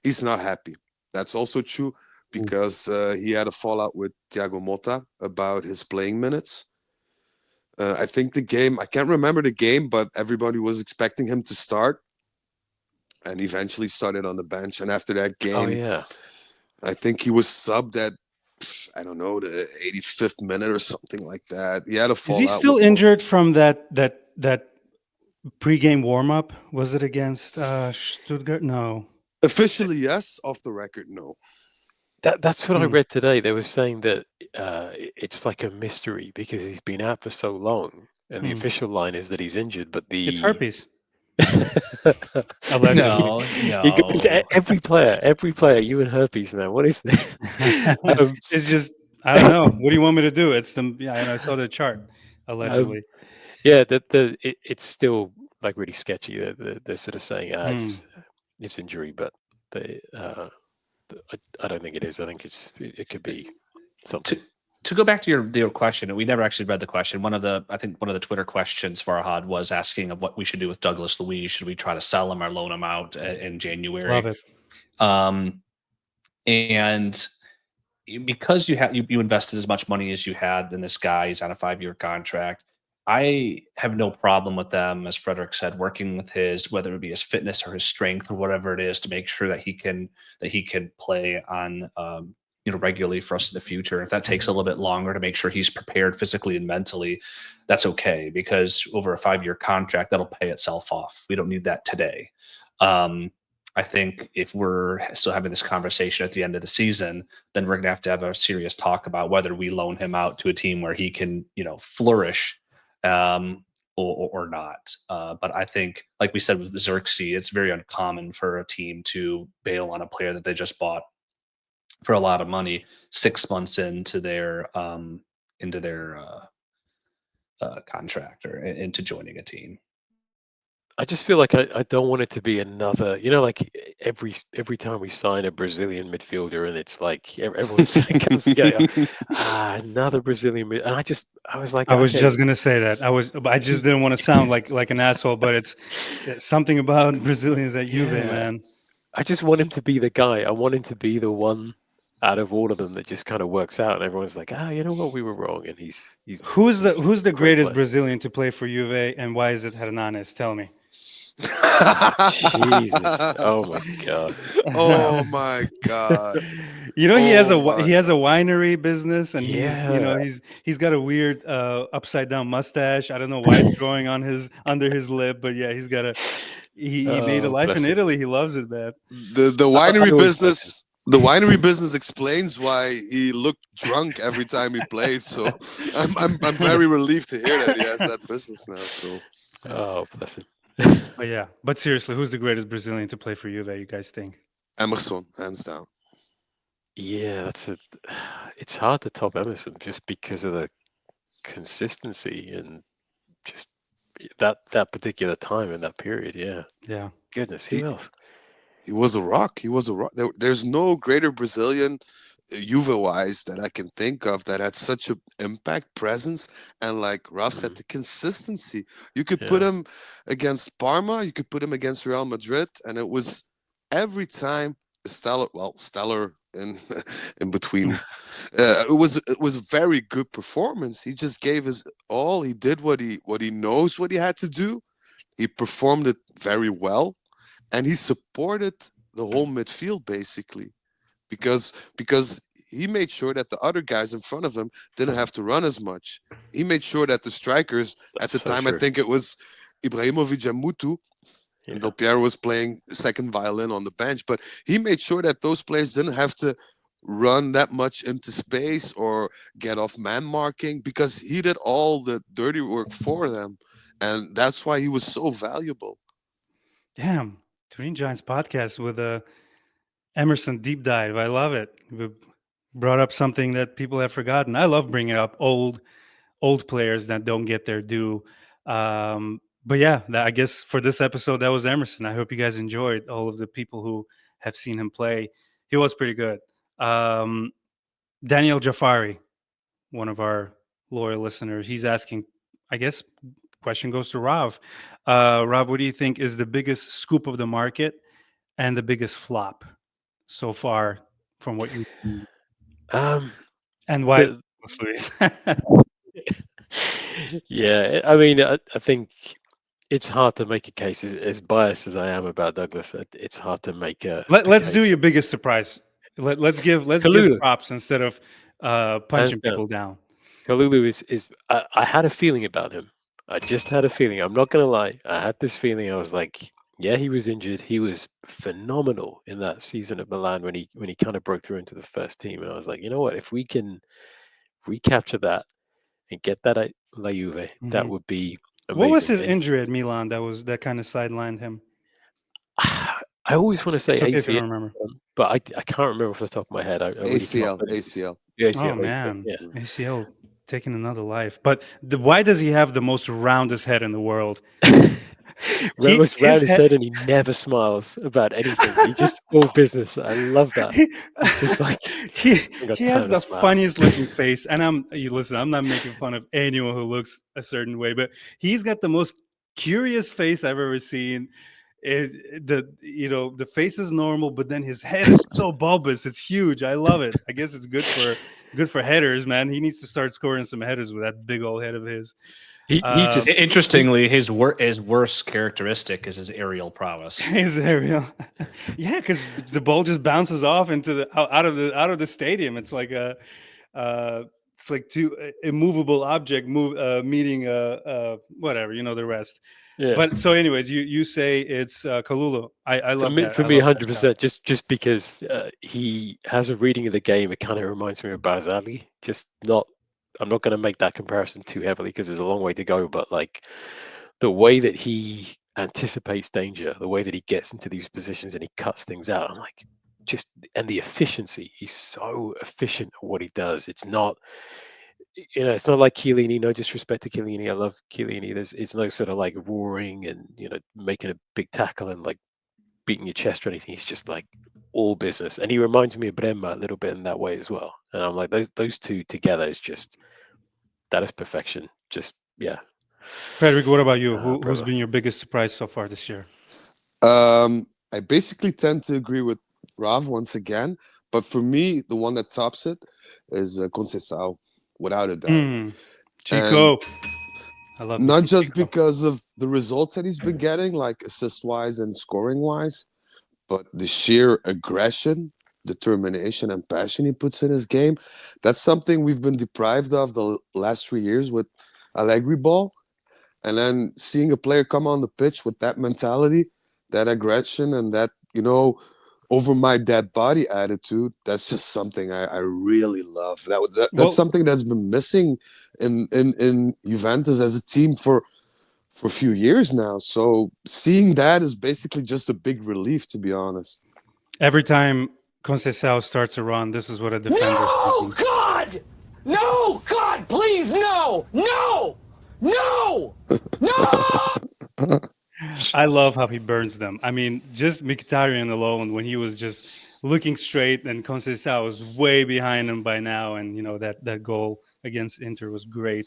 he's not happy. That's also true, because he had a fallout with Thiago Motta about his playing minutes. I think the game, I can't remember the game, but everybody was expecting him to start, and eventually started on the bench. And after that game, I think he was subbed at, I don't know, the 85th minute or something like that. He had a fallout. Is he still injured from that pre-game warm-up? Was it against Stuttgart? No. Officially, yes. Off the record, no. That's what I read today. They were saying that it's like a mystery because he's been out for so long, and the official line is that he's injured. But it's herpes. No. Every player, you and herpes, man. What is this? It's just, I don't know. What do you want me to do? It's the I saw the chart. Allegedly, it's still like really sketchy. They're sort of saying it's injury, but they. I don't think it is. I think it could be something. To go back to your question, we never actually read the question. One of the Twitter questions, Farhad, was asking of what we should do with Douglas Luiz. Should we try to sell him or loan him out in January? Love it. And because you invested as much money as you had in this guy, he's on a 5-year contract. I have no problem with them, as Frederick said, working with whether it be his fitness or his strength or whatever it is, to make sure that he can play on regularly for us in the future. If that takes a little bit longer to make sure he's prepared physically and mentally, that's okay, because over a 5-year contract, that'll pay itself off. We don't need that today. I think if we're still having this conversation at the end of the season, then we're going to have a serious talk about whether we loan him out to a team where he can, flourish. or not. But I think, like we said with Xerxes, it's very uncommon for a team to bail on a player that they just bought for a lot of money 6 months into their contract or into joining a team. I just feel like I don't want it to be another, like every time we sign a Brazilian midfielder, and it's like everyone's comes together, another Brazilian and I was like, I was okay. just gonna say that. I just didn't want to sound like an asshole, but it's something about Brazilians at Juve, Yeah. man. I just want him to be the guy. I want him to be the one out of all of them that just kind of works out, and everyone's like, you know what, we were wrong, and he's Who's the great greatest player. Brazilian to play for Juve, and why is it Hernanes? Tell me. Jesus! Oh my god! Oh my god! He has Oh my a winery business, and Yeah. he's got a weird upside down mustache. I don't know why it's growing on under his lip, but yeah, he's got he made a life bless in him. Italy. He loves it, man. The I winery always liked business. The winery business explains why he looked drunk every time he played. So I'm very relieved to hear that he has that business now. So Oh, bless him. But yeah, but seriously, who's the greatest Brazilian to play for Juve? You guys think? Emerson, hands down. Yeah, it's hard to top Emerson just because of the consistency and just that particular time in that period. Yeah. Yeah. Goodness, who else? He was a rock. He was a rock. There's no greater Brazilian, Juve-wise, that I can think of that had such an impact, presence, and like Ralph said, the consistency. You could put Yeah. him against Parma, you could put him against Real Madrid, and it was every time stellar in in between. It was a very good performance. He just gave his all. He did what he knows what he had to do. He performed it very well, and he supported the whole midfield basically because he made sure that the other guys in front of him didn't have to run as much. He made sure that the strikers at That's the so time, true. I think it was Ibrahimovic and Mutu, and Yeah. Del Piero was playing second violin on the bench, but he made sure that those players didn't have to run that much into space or get off man marking because he did all the dirty work for them, and that's why he was so valuable. Damn, Turin Giants Podcast with a Emerson deep dive. I love it. We brought up something that people have forgotten. I love bringing up old players that don't get their due. But yeah, I guess for this episode, that was Emerson. I hope you guys enjoyed all of the people who have seen him play. He was pretty good. Daniel Jafari, one of our loyal listeners, he's asking, I guess, question goes to Rav. Rav, what do you think is the biggest scoop of the market and the biggest flop so far from what you see? Um, And why? the- Luis? yeah, I mean, I think it's hard to make a case. As biased as I am about Douglas, it's hard to make a. Let's case. do your biggest surprise. Let's give Kalulu. props instead of punching people down. Kalulu is I had a feeling about him. I just had a feeling. I'm not gonna lie. I had this feeling. I was like, yeah, he was injured. He was phenomenal in that season at Milan when he kind of broke through into the first team. And I was like, you know what? If we can recapture that and get that at La Juve, that Mhm. would be amazing. What was his And injury at Milan that kind of sidelined him? I always want to say It's okay if you ACL, don't remember. but I can't remember off the top of my head. I really ACL, can't, but it's- ACL. Yeah, ACL. Oh man, Yeah. ACL taking another life. But why does he have the most roundest head in the world? Ramos his round his head- head and he never smiles about anything. He's just all business. I love that. He's just like he got he time has to the smile. funniest looking face. And I'm not making fun of anyone who looks a certain way, but he's got the most curious face I've ever seen. The face is normal, but then his head is so bulbous. It's huge. I love it. I guess it's good for headers, man. He needs to start scoring some headers with that big old head of his. He just Interestingly, his worst characteristic is his aerial prowess. His aerial, yeah, because the ball just bounces off into the out of the stadium. It's like it's like two immovable object meeting whatever, the rest. yeah. But so, anyways, you say it's Kalulu. I love that. For I me, love that shout. 100%. Just because he has a reading of the game, it kind of reminds me of Barzali. Just not I'm not going to make that comparison too heavily because there's a long way to go. But like the way that he anticipates danger, the way that he gets into these positions and he cuts things out, I'm like, and the efficiency. He's so efficient at what he does. It's not, it's not like Chiellini. No disrespect to Chiellini, I love Chiellini. It's no sort of like roaring and making a big tackle and like beating your chest or anything. He's just like all business, and he reminds me of Bremma a little bit in that way as well. And I'm like, those two together is just that is perfection. Just yeah. Frederick, what about you? Who's Brother. been your biggest surprise so far this year? I basically tend to agree with Rav once again, but for me, the one that tops it is Conceição, without a doubt. Chico. I love Not just Chico. because of the results that he's been getting, like assist-wise and scoring-wise, but the sheer aggression, determination, and passion he puts in his game. That's something we've been deprived of the last 3 years with Allegri ball. And then seeing a player come on the pitch with that mentality, that aggression, and that, over my dead body attitude, that's just something I really love. That's something that's been missing in Juventus as a team for a few years now. So seeing that is basically just a big relief, to be honest. Every time Conceição starts a run, this is what a defender's No, thinking. God! No, God, please, no! No! No! No! I love how he burns them. I mean, just Mkhitaryan alone, when he was just looking straight and Conceição was way behind him by now, and that goal against Inter was great.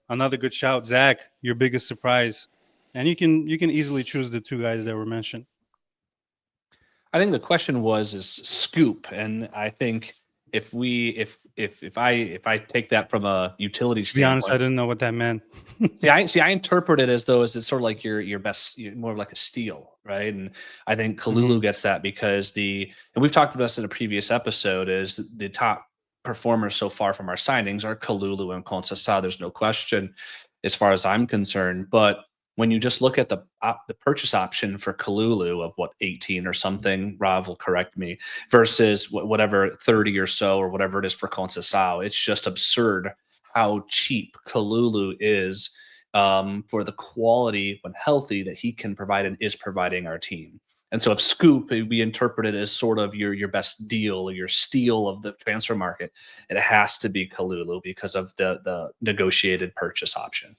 Another good shout, Zach. Your biggest surprise, and you can easily choose the two guys that were mentioned. I think the question is scoop, and I think if I take that from a utility To be honest, I standpoint, didn't know what that meant. I interpret it as though it's sort of like your best, more like a steal, right? And I think Kalulu gets that because and we've talked about this in a previous episode, is the top performers so far from our signings are Kalulu and Conceição. There's no question as far as I'm concerned. But when you just look at the purchase option for Kalulu of 18 or something, Rav will correct me, versus whatever 30 or so or whatever it is for Conceição, it's just absurd how cheap Kalulu is for the quality when healthy that he can provide and is providing our team. And so if scoop, it would be interpreted as sort of your best deal or your steal of the transfer market, it has to be Kalulu because of the negotiated purchase option.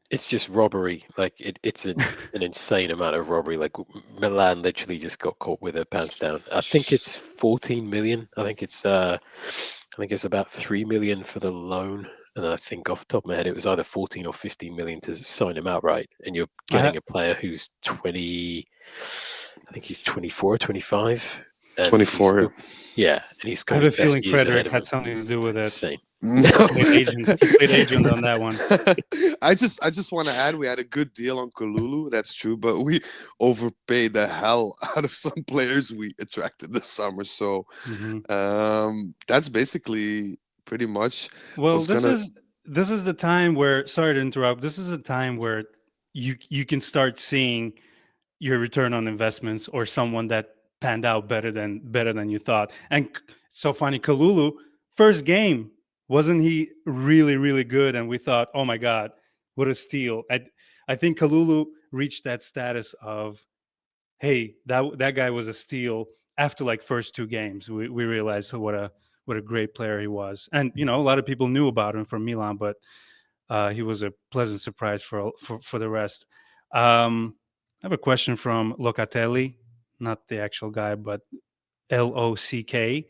It's just robbery. Like it's an insane amount of robbery. Like Milan literally just got caught with their pants down. I think it's 14 million. I think it's about 3 million for the loan. And I think off the top of my head, it was either 14 or 15 million to sign him outright. And you're getting a player who's 20, I think he's 24, 25. 24. And he's I have a feeling Frederick had something to do with it. Insane. He played agent on that one. I just want to add, we had a good deal on Kalulu, that's true, but we overpaid the hell out of some players we attracted this summer. So that's basically pretty much. Well, this is the time where, sorry to interrupt, this is a time where you can start seeing your return on investments or someone that panned out better than you thought. And so funny, Kalulu, first game, wasn't he really, really good? And we thought, oh my God, what a steal. I think Kalulu reached that status of, hey, that guy was a steal after like first two games. We realized what a great player he was. And, a lot of people knew about him from Milan, but he was a pleasant surprise for the rest. I have a question from Locatelli, not the actual guy, but Lock.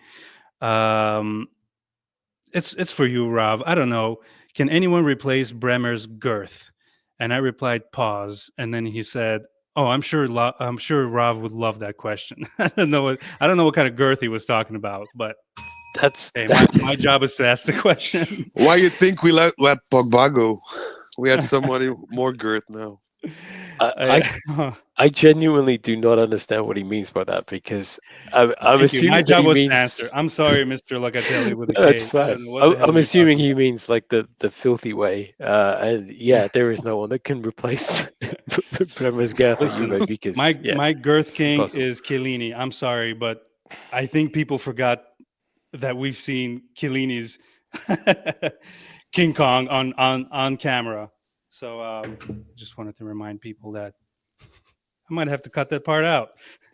It's for you, Rav. I don't know. Can anyone replace Bremer's girth? And I replied, pause. And then he said, oh, I'm sure Rav would love that question. I don't know what kind of girth he was talking about, but my job is to ask the question. Why you think we let Pogba go? We had somebody more girth now. I genuinely do not understand what he means by that, because I'm assuming my job was to answer. I'm sorry, Mr. Locatelli with a K. That's fine. I'm assuming he means like the filthy way. And there is no one that can replace Bremer's girth at Juve, because my girth king is Chiellini. I'm sorry, but I think people forgot that we've seen Chiellini's King Kong on camera. So just wanted to remind people that I might have to cut that part out.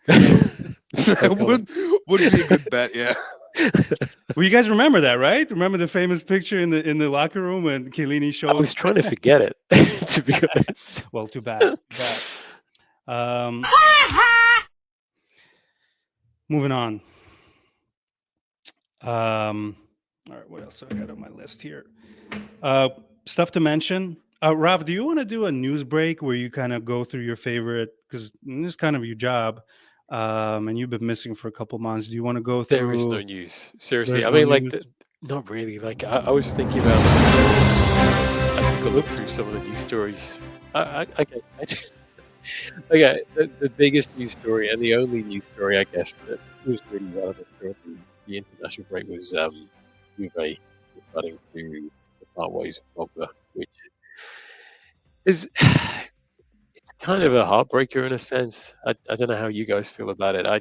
would be a good bet, yeah. Well, you guys remember that, right? Remember the famous picture in the locker room when Chiellini I showed? was trying to forget it, to be honest. Well, too bad. Too bad. Moving on. All right, what else do I got on my list here? Stuff to mention. Ralph, do you want to do a news break where you kind of go through your favorite, because this is kind of your job, and you've been missing for a couple months. Do you want to go through? There is no news. Seriously, There's I no mean, like, news? not really. Like, I was thinking about. I took a look through some of the news stories. Okay, okay. The biggest news story and the only news story, I guess, that was really relevant during the international break was Juve deciding to part ways with Pogba, which is it's kind of a heartbreaker in a sense. I don't know how you guys feel about it. I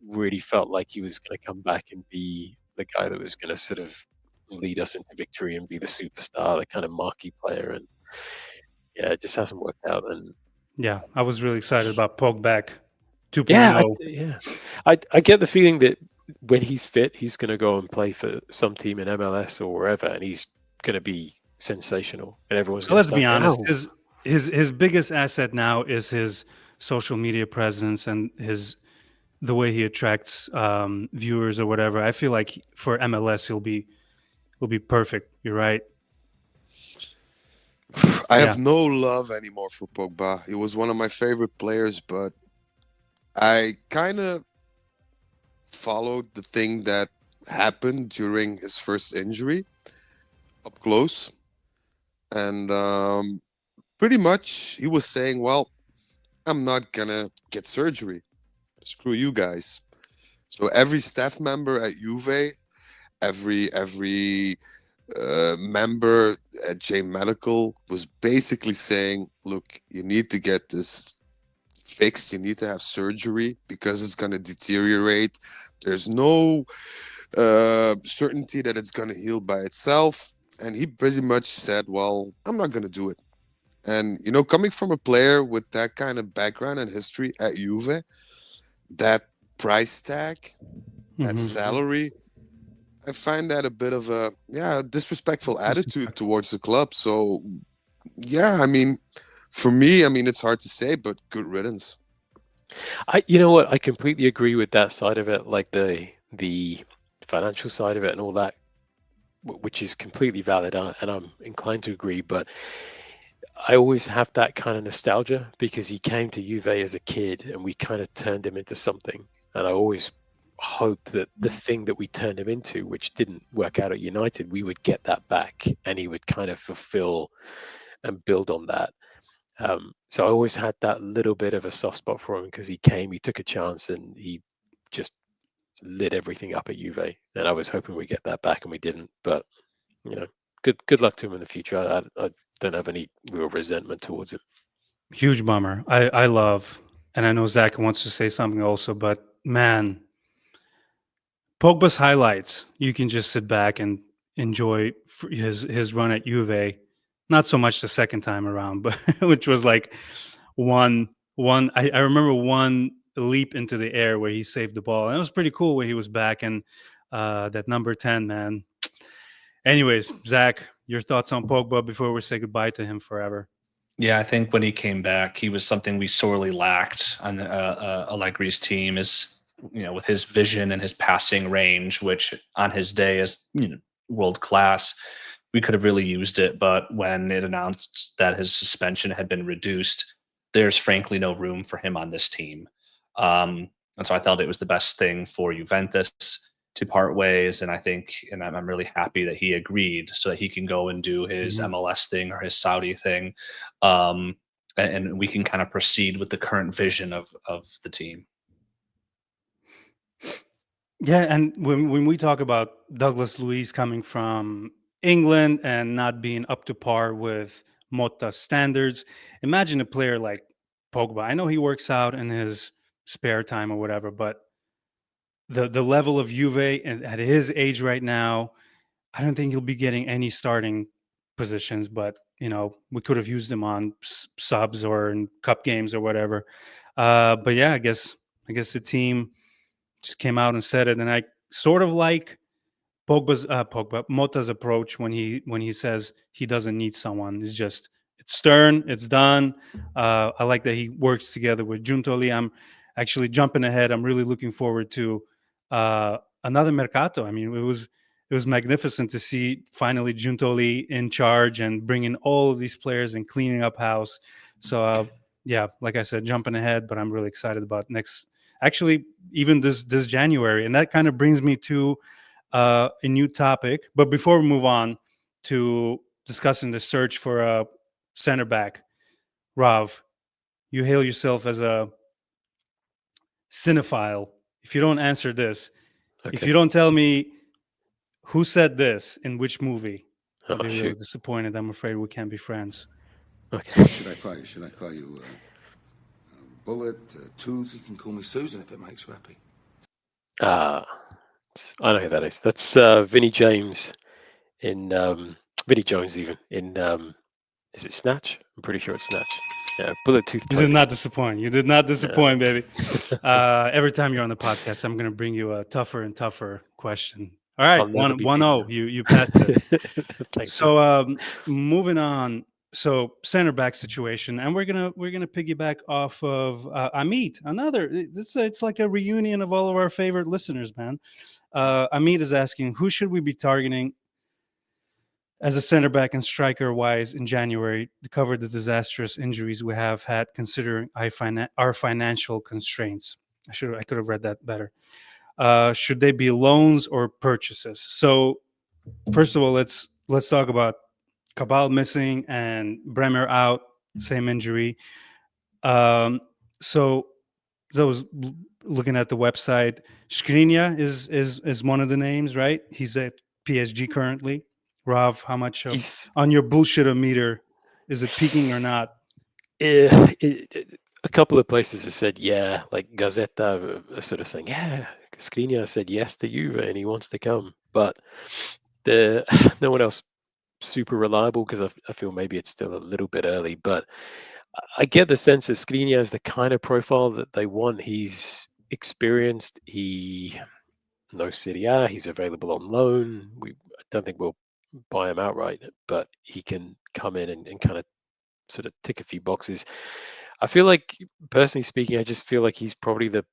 really felt like he was going to come back and be the guy that was going to sort of lead us into victory and be the superstar, the kind of marquee player. And yeah, it just hasn't worked out. And Yeah, I was really excited about Pogba 2.0. yeah, I get the feeling that when he's fit, he's going to go and play for some team in MLS or wherever, and he's going to be sensational. And everyone's So going to let's start be going, honest. "Oh, His biggest asset now is his social media presence and the way he attracts viewers or whatever. I feel like for MLS he'll be perfect. You're right. I Yeah. have no love anymore for Pogba. He was one of my favorite players, but I kind of followed the thing that happened during his first injury up close. And pretty much he was saying, well, I'm not going to get surgery. Screw you guys. So every staff member at Juve, every member at J Medical was basically saying, look, you need to get this fixed. You need to have surgery because it's going to deteriorate. There's no certainty that it's going to heal by itself. And he pretty much said, well, I'm not going to do it. And, you know, coming from a player with that kind of background and history at Juve, that price tag, that Mhm. salary, I find that a bit of a disrespectful attitude towards the club. So yeah, I mean, for me, I mean it's hard to say, but good riddance. you know what? I completely agree with that side of it, like the financial side of it and all that, which is completely valid, and I'm inclined to agree. But I always have that kind of nostalgia because he came to Juve as a kid, and we kind of turned him into something. And I always hope that the thing that we turned him into, which didn't work out at United, we would get that back, and he would kind of fulfill and build on that. So I always had that little bit of a soft spot for him because he came, he took a chance, and he just lit everything up at Juve. And I was hoping we get that back, and we didn't. But you know, good luck to him in the future. I don't have any real resentment towards it. Huge bummer. I love, and I know Zach wants to say something also, but man, Pogba's highlights, you can just sit back and enjoy his run at Juve. Not so much the second time around, but which was like one. I remember one leap into the air where he saved the ball, and it was pretty cool where he was back and that number 10, man. Anyways, Zach, your thoughts on Pogba before we say goodbye to him forever? Yeah, I think when he came back, he was something we sorely lacked on Allegri's team. Is with his vision and his passing range, which on his day is world class, we could have really used it. But when it announced that his suspension had been reduced, there's frankly no room for him on this team. And so I thought it was the best thing for Juventus to part ways. And I think, and I'm really happy that he agreed so that he can go and do his MLS thing or his Saudi thing. And we can kind of proceed with the current vision of the team. Yeah, and when we talk about Douglas Luiz coming from England and not being up to par with Motta's standards, imagine a player like Pogba. I know he works out in his spare time or whatever, but the level of Juve and at his age right now, I don't think he'll be getting any starting positions. But we could have used him on subs or in cup games or whatever. But yeah, I guess the team just came out and said it, and I sort of like Mota's approach when he says he doesn't need someone. It's stern, it's done. I like that he works together with Giuntoli. I'm actually jumping ahead. I'm really looking forward to another Mercato. I mean, it was magnificent to see finally Giuntoli in charge and bringing all of these players and cleaning up house. So yeah, like I said, jumping ahead, but I'm really excited about actually even this January, and that kind of brings me to a new topic. But before we move on to discussing the search for a center back, Rav, you hail yourself as a cinephile. If you don't answer this, if you don't tell me who said this in which movie, I'll be really disappointed. I'm afraid we can't be friends. Okay. Should I call you Bullet, Tooth? You can call me Susan if it makes you happy. I know who that is. That's Vinnie James in Vinnie Jones even in is it Snatch? I'm pretty sure it's Snatch. Yeah, Bullet Tooth. You did not disappoint. You did not disappoint, baby. Every time you're on the podcast, I'm going to bring you a tougher and tougher question. All right, 1-0. You passed it. So moving on. So center back situation, and we're gonna piggyback off of Amit. It's like a reunion of all of our favorite listeners, man. Amit is asking, who should we be targeting as a center back and striker wise in January to cover the disastrous injuries we have had, considering our financial constraints? I could have read that better. Should they be loans or purchases? So first of all, let's talk about Cabal missing and Bremer out, same injury. So those looking at the website, Skriniar is one of the names, right? He's at PSG currently. Rav, how much on your bullshit meter is it peaking or not? A couple of places have said yeah, like Gazzetta are sort of saying yeah, Skriniar said yes to Juve and he wants to come, but no one else super reliable because I feel maybe it's still a little bit early, but I get the sense that Skriniar is the kind of profile that they want. He's experienced. He knows Serie A. He's available on loan. I don't think we'll buy him outright, but he can come in and kind of sort of tick a few boxes. I feel like, personally speaking, I just feel like he's probably the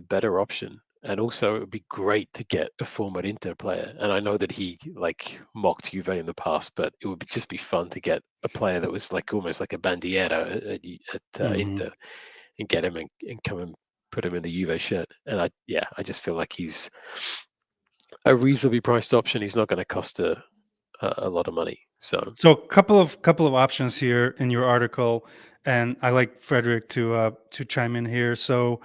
better option. And also, it would be great to get a former Inter player. And I know that he mocked Juve in the past, but it would just be fun to get a player that was almost like a bandiera at Inter, and get him and come and put him in the Juve shirt. And I just feel like he's a reasonably priced option. He's not going to cost a lot of money. So a couple of options here in your article, and I like Frederick to chime in here. So.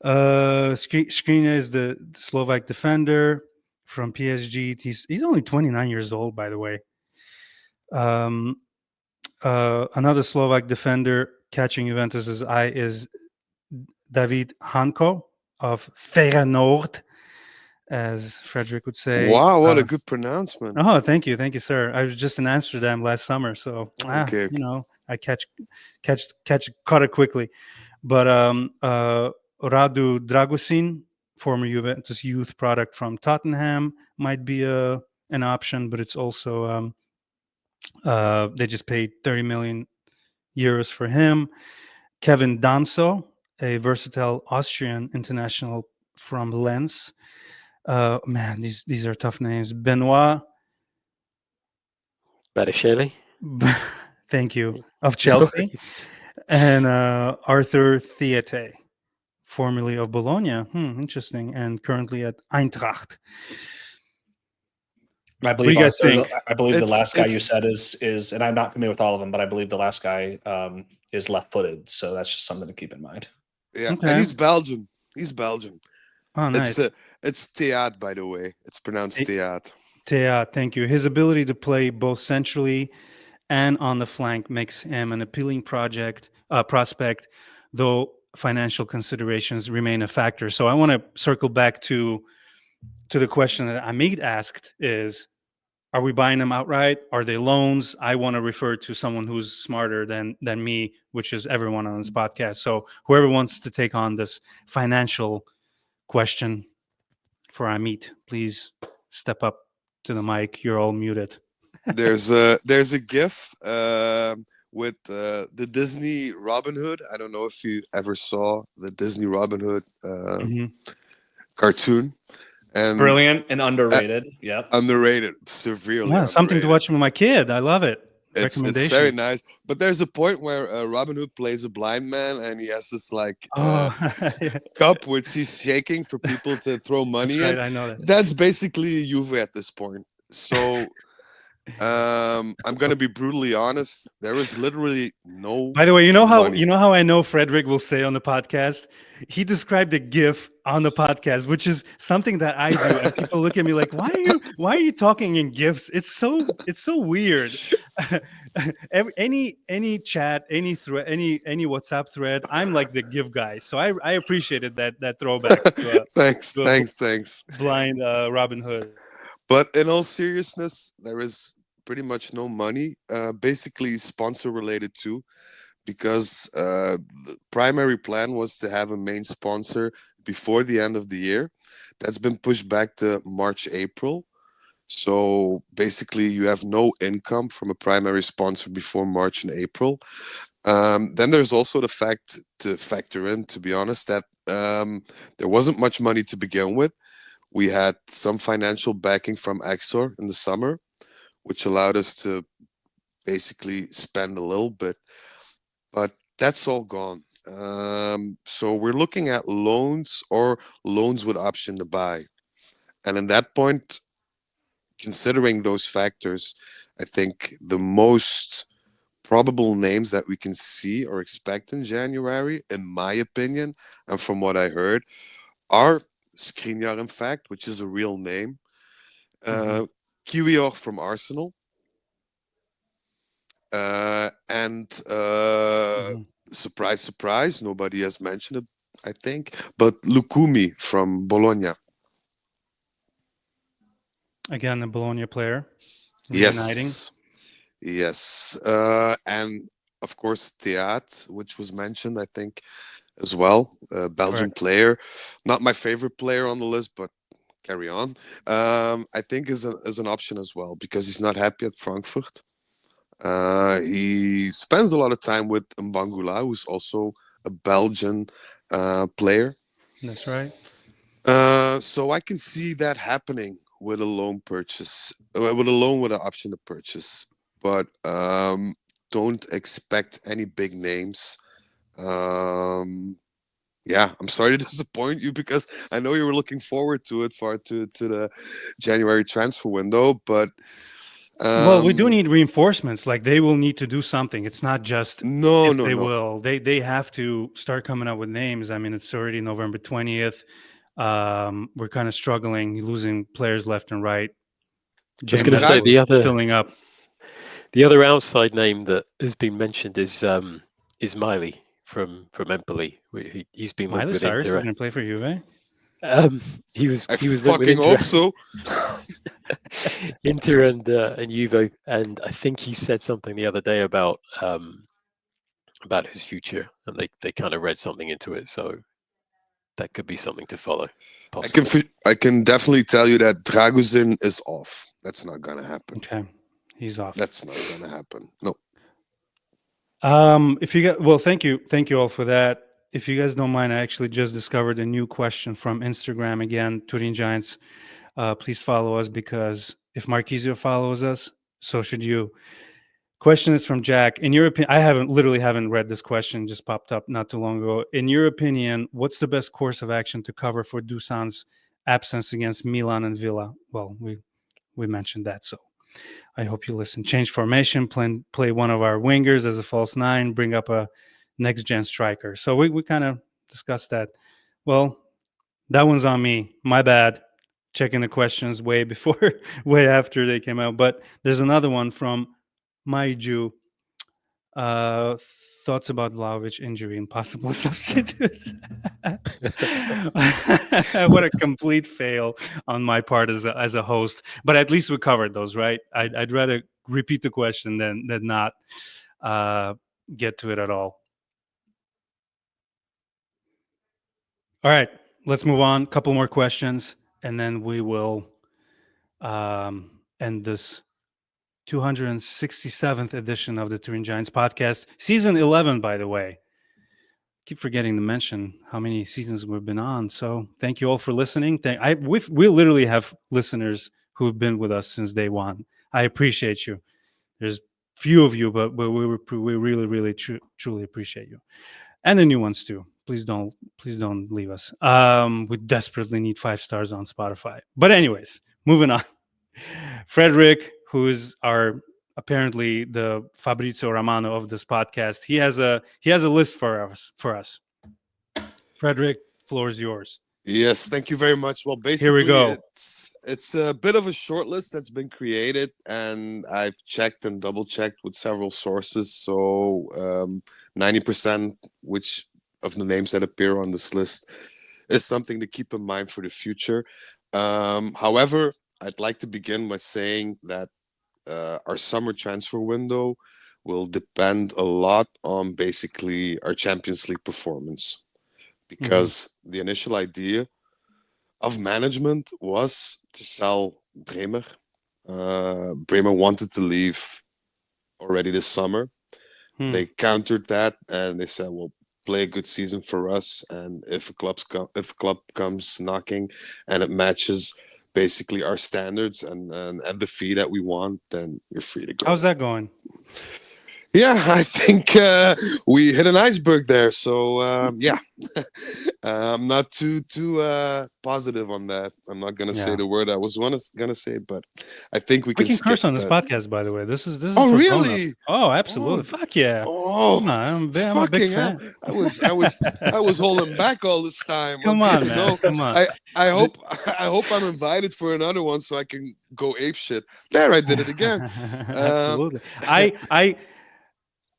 Skriniar is the Slovak defender from PSG. He's only 29 years old, by the way. Another Slovak defender catching Juventus's eye is David Hanko of Feyenoord, as Frederick would say. Wow, what a good pronouncement! Oh, thank you, sir. I was just in Amsterdam last summer, so I caught it quickly. But Radu Dragusin, former Juventus youth product from Tottenham, might be an option, but it's also they just paid 30 million euros for him. Kevin Danso, a versatile Austrian international from Lens. Man, these are tough names. Benoit Baricelli. Thank you, of Chelsea. And Arthur Theate, formerly of Bologna. Interesting. And currently at Eintracht. I believe what do you guys think? I believe the last guy you said is, and I'm not familiar with all of them, but I believe the last guy is left-footed. So that's just something to keep in mind. Yeah, okay. And he's Belgian. Oh, nice. It's Theat, by the way. It's pronounced Theat. Theat, thank you. His ability to play both centrally and on the flank makes him an appealing prospect, though financial considerations remain a factor. So I want to circle back to the question that Amit asked: is, are we buying them outright? Are they loans? I want to refer to someone who's smarter than me, which is everyone on this podcast. So whoever wants to take on this financial question for Amit, please step up to the mic. You're all muted. There's a GIF with the Disney Robin Hood. I don't know if you ever saw the Disney Robin Hood cartoon. And Brilliant and underrated. Yep. Underrated, severely. Yeah, something to underrated. watch with my kid. I love it. It's very nice. But there's a point where Robin Hood plays a blind man, and he has this cup which he's shaking for people to throw money That's in. right, I know that. That's basically Juve at this point. So I'm gonna be brutally honest. There is literally no. By the way, you know money. how I know Frederick will say on the podcast? He described a GIF on the podcast, which is something that I do, and people look at me like, "Why are you talking in GIFs? It's so weird." any chat, any thread, any WhatsApp thread, I'm like the GIF guy. So I appreciated that throwback. To, Thanks. Blind Robin Hood. But in all seriousness, there is pretty much no money. Basically, sponsor related too. Because the primary plan was to have a main sponsor before the end of the year. That's been pushed back to March, April. So basically, you have no income from a primary sponsor before March and April. Then there's also the fact to factor in, to be honest, that there wasn't much money to begin with. We had some financial backing from Exor in the summer, which allowed us to basically spend a little bit. But that's all gone. So we're looking at loans or loans with option to buy. And in that point, considering those factors, I think the most probable names that we can see or expect in January, in my opinion, and from what I heard, are Skriniar, in fact, which is a real name, Kiwior from Arsenal, and surprise, nobody has mentioned it, I think, but Lukumi from Bologna. Again, a Bologna player. Yes. And of course, Theat, which was mentioned, I think, as well. Belgian player. Not my favorite player on the list, but carry on. I think is an option as well, because he's not happy at Frankfurt. He spends a lot of time with Mbangula, who's also a Belgian player. That's right. So I can see that happening with a loan purchase, with a loan with an option to purchase. But don't expect any big names. Yeah, I'm sorry to disappoint you, because I know you were looking forward to it to the January transfer window, but well, we do need reinforcements. Like, they will need to do something. It's not just they will. They have to start coming up with names. I mean, it's already November 20th. We're kind of struggling, losing players left and right. I was going to say filling up. The other outside name that has been mentioned is Miley from Empoli. He's been linked with Cyrus Inter. Is going to play for Juve. He was fucking hope so. Inter and Juve, and I think he said something the other day about his future, and they kind of read something into it. So that could be something to follow. Possibly. I can definitely tell you that Draguzin is off. That's not gonna happen. Okay, he's off. That's not gonna happen. No. If you get thank you all for that. If you guys don't mind, I actually just discovered a new question from Instagram again. Turin Giants, please follow us, because if Marquisio follows us, so should you. Question is from Jack. In your opinion, I haven't read this question, just popped up not too long ago. In your opinion, what's the best course of action to cover for Dusan's absence against Milan and Villa? Well, we mentioned that, so I hope you listen. Change formation, play one of our wingers as a false nine, bring up a next-gen striker. So we kind of discussed that. Well, that one's on me. My bad. Checking the questions way after they came out. But there's another one from Maiju. thoughts about Vlahovic injury and possible substitutes? What a complete fail on my part as a host. But at least we covered those, right? I'd rather repeat the question than not get to it at all. All right, let's move on. A couple more questions, and then we will end this 267th edition of the Turin Giants Podcast. Season 11, by the way. Keep forgetting to mention how many seasons we've been on. So thank you all for listening. We literally have listeners who have been with us since day one. I appreciate you. There's few of you, but we really, really, truly appreciate you. And the new ones too. Please don't leave us. We desperately need 5 stars on Spotify. But anyways, moving on. Frederick, who is apparently the Fabrizio Romano of this podcast, he has a list for us. Frederick, floor is yours. Yes, thank you very much. Well, basically, Here we go. It's a bit of a short list that's been created, and I've checked and double checked with several sources. So 90% which of the names that appear on this list is something to keep in mind for the future. However, I'd like to begin by saying that our summer transfer window will depend a lot on basically our Champions League performance, because the initial idea of management was to sell Bremer. Bremer wanted to leave already this summer. They countered that and they said, "Well, play a good season for us, and if a club comes knocking and it matches basically our standards and the fee that we want, then you're free to go." How's that going? Yeah, I think we hit an iceberg there. So yeah, I'm not too positive on that. I'm not gonna say the word I was gonna say, but I think we can curse on this that. podcast. By the way, this is Oh, for really? grown-ups. Oh, absolutely. Fuck yeah. Oh, Come on, I'm a big fan. I was holding back all this time. Come Okay, on, man. no, Come on. I hope I'm invited for another one so I can go ape shit. There, I did it again. Absolutely.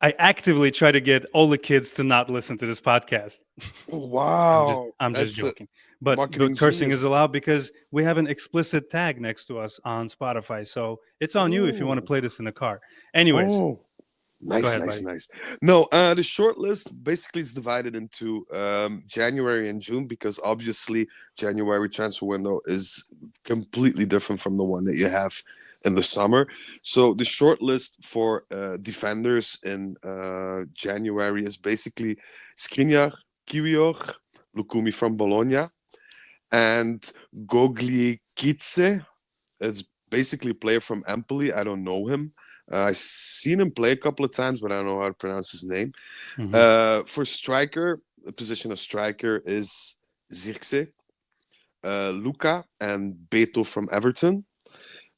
I actively try to get all the kids to not listen to this podcast. Wow, I'm just joking. But marketing cursing genius. is allowed because we have an explicit tag next to us on Spotify. So it's on you if you want to play this in the car. Anyways. Oh, nice, ahead, nice. No, the short list basically is divided into January and June, because obviously January transfer window is completely different from the one that you have in the summer. So the short list for defenders in January is basically Skriniar, Kiwior, Lukumi from Bologna, and Gogli Kitse is basically a player from Empoli. I don't know him. I've seen him play a couple of times, but I don't know how to pronounce his name. For striker, the position of striker is Zirkzee, Luca, and Beto from Everton.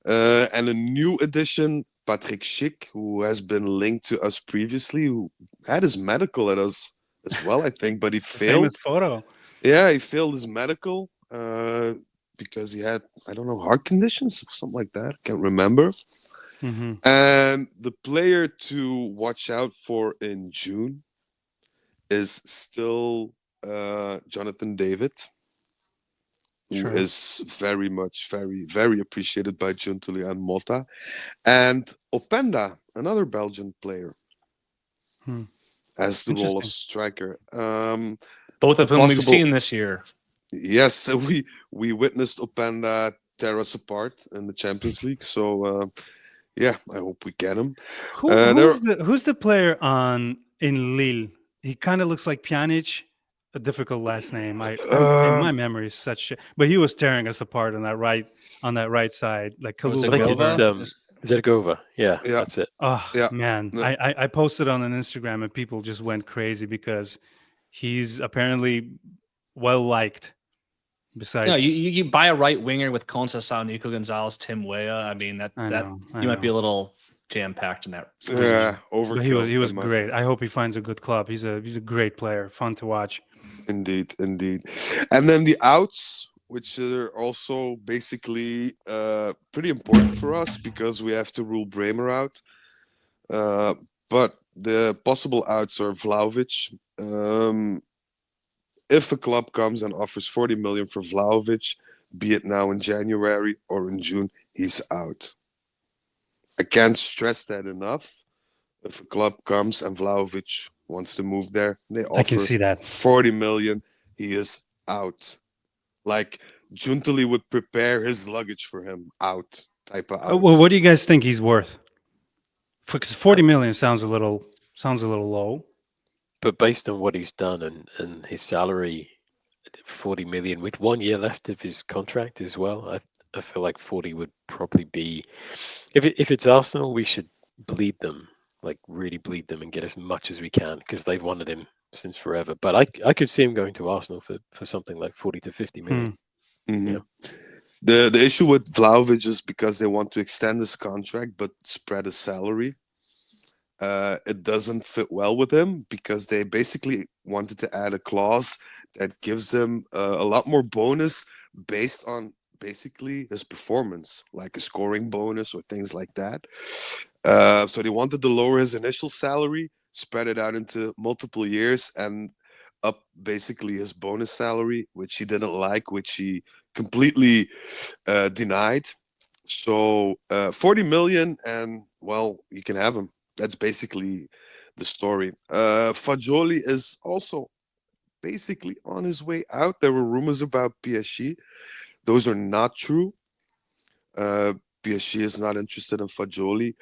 And a new addition, Patrick Schick, who has been linked to us previously, who had his medical at us as well, I think, but he failed. Famous photo. Yeah, he failed his medical because he had, I don't know, heart conditions, something like that. Can't remember. And the player to watch out for in June is still Jonathan David, who is very much, very appreciated by Giuntoli and Mota, and Openda, another Belgian player, as the role of striker. Both of whom we've seen this year. Yes, we witnessed Openda tear us apart in the Champions League. So yeah, I hope we get him. Who's the player in Lille? He kind of looks like Pjanic. A difficult last name. My memory is such shit. But he was tearing us apart on that right side, like Kalou. I think it's Zergova. Yeah, that's it. Oh man, I posted on an Instagram and people just went crazy because he's apparently well liked. Besides, you buy a right winger with Conceição, Nico Gonzalez, Tim Weah. I mean that you might be a little jam packed in that. Yeah, overkill. He was great. I hope he finds a good club. He's a great player, fun to watch. Indeed. And then the outs, which are also basically pretty important for us because we have to rule Bremer out. But The possible outs are Vlahovic. If a club comes and offers 40 million for Vlahovic, be it now in January or in June, he's out. I can't stress that enough. If a club comes and Vlahovic wants to move there, they I can offer see that. 40 million, he is out. Like Juntali would prepare his luggage for him, out, type of out. Well, what do you guys think he's worth? Because 40 million sounds a little low. But based on what he's done and his salary, 40 million with 1 year left of his contract as well, I feel like 40 would probably be. If it's Arsenal, we should bleed them, like really bleed them and get as much as we can because they've wanted him since forever. But I could see him going to Arsenal for something like 40 to 50 million. Mhm. Yeah. The issue with Vlahovic is because they want to extend his contract but spread his salary. It doesn't fit well with him because they basically wanted to add a clause that gives him a lot more bonus based on basically his performance, like a scoring bonus or things like that. So they wanted to lower his initial salary, spread it out into multiple years, and up basically his bonus salary, which he didn't like, which he completely denied. So 40 million, and well, you can have him. That's basically the story. Fagioli is also basically on his way out. There were rumors about PSG. Those are not true. PSG is not interested in Fagioli,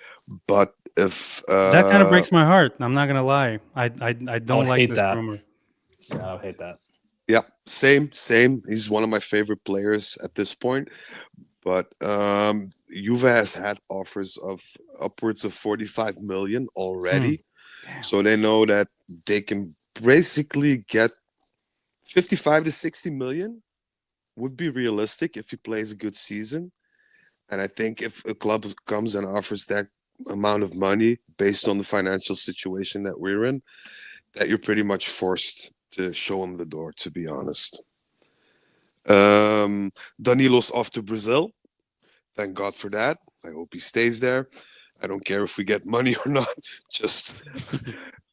but if That kind of breaks my heart. I'm not gonna lie. I don't would like hate this that. rumor. Yeah, I would hate that. yeah, same. He's one of my favorite players at this point. But Juve has had offers of upwards of 45 million already. So they know that they can basically get 55 to 60 million would be realistic if he plays a good season. And I think if a club comes and offers that amount of money based on the financial situation that we're in, that you're pretty much forced to show him the door, to be honest. Danilo's off to Brazil. Thank God for that. I hope he stays there. I don't care if we get money or not. Just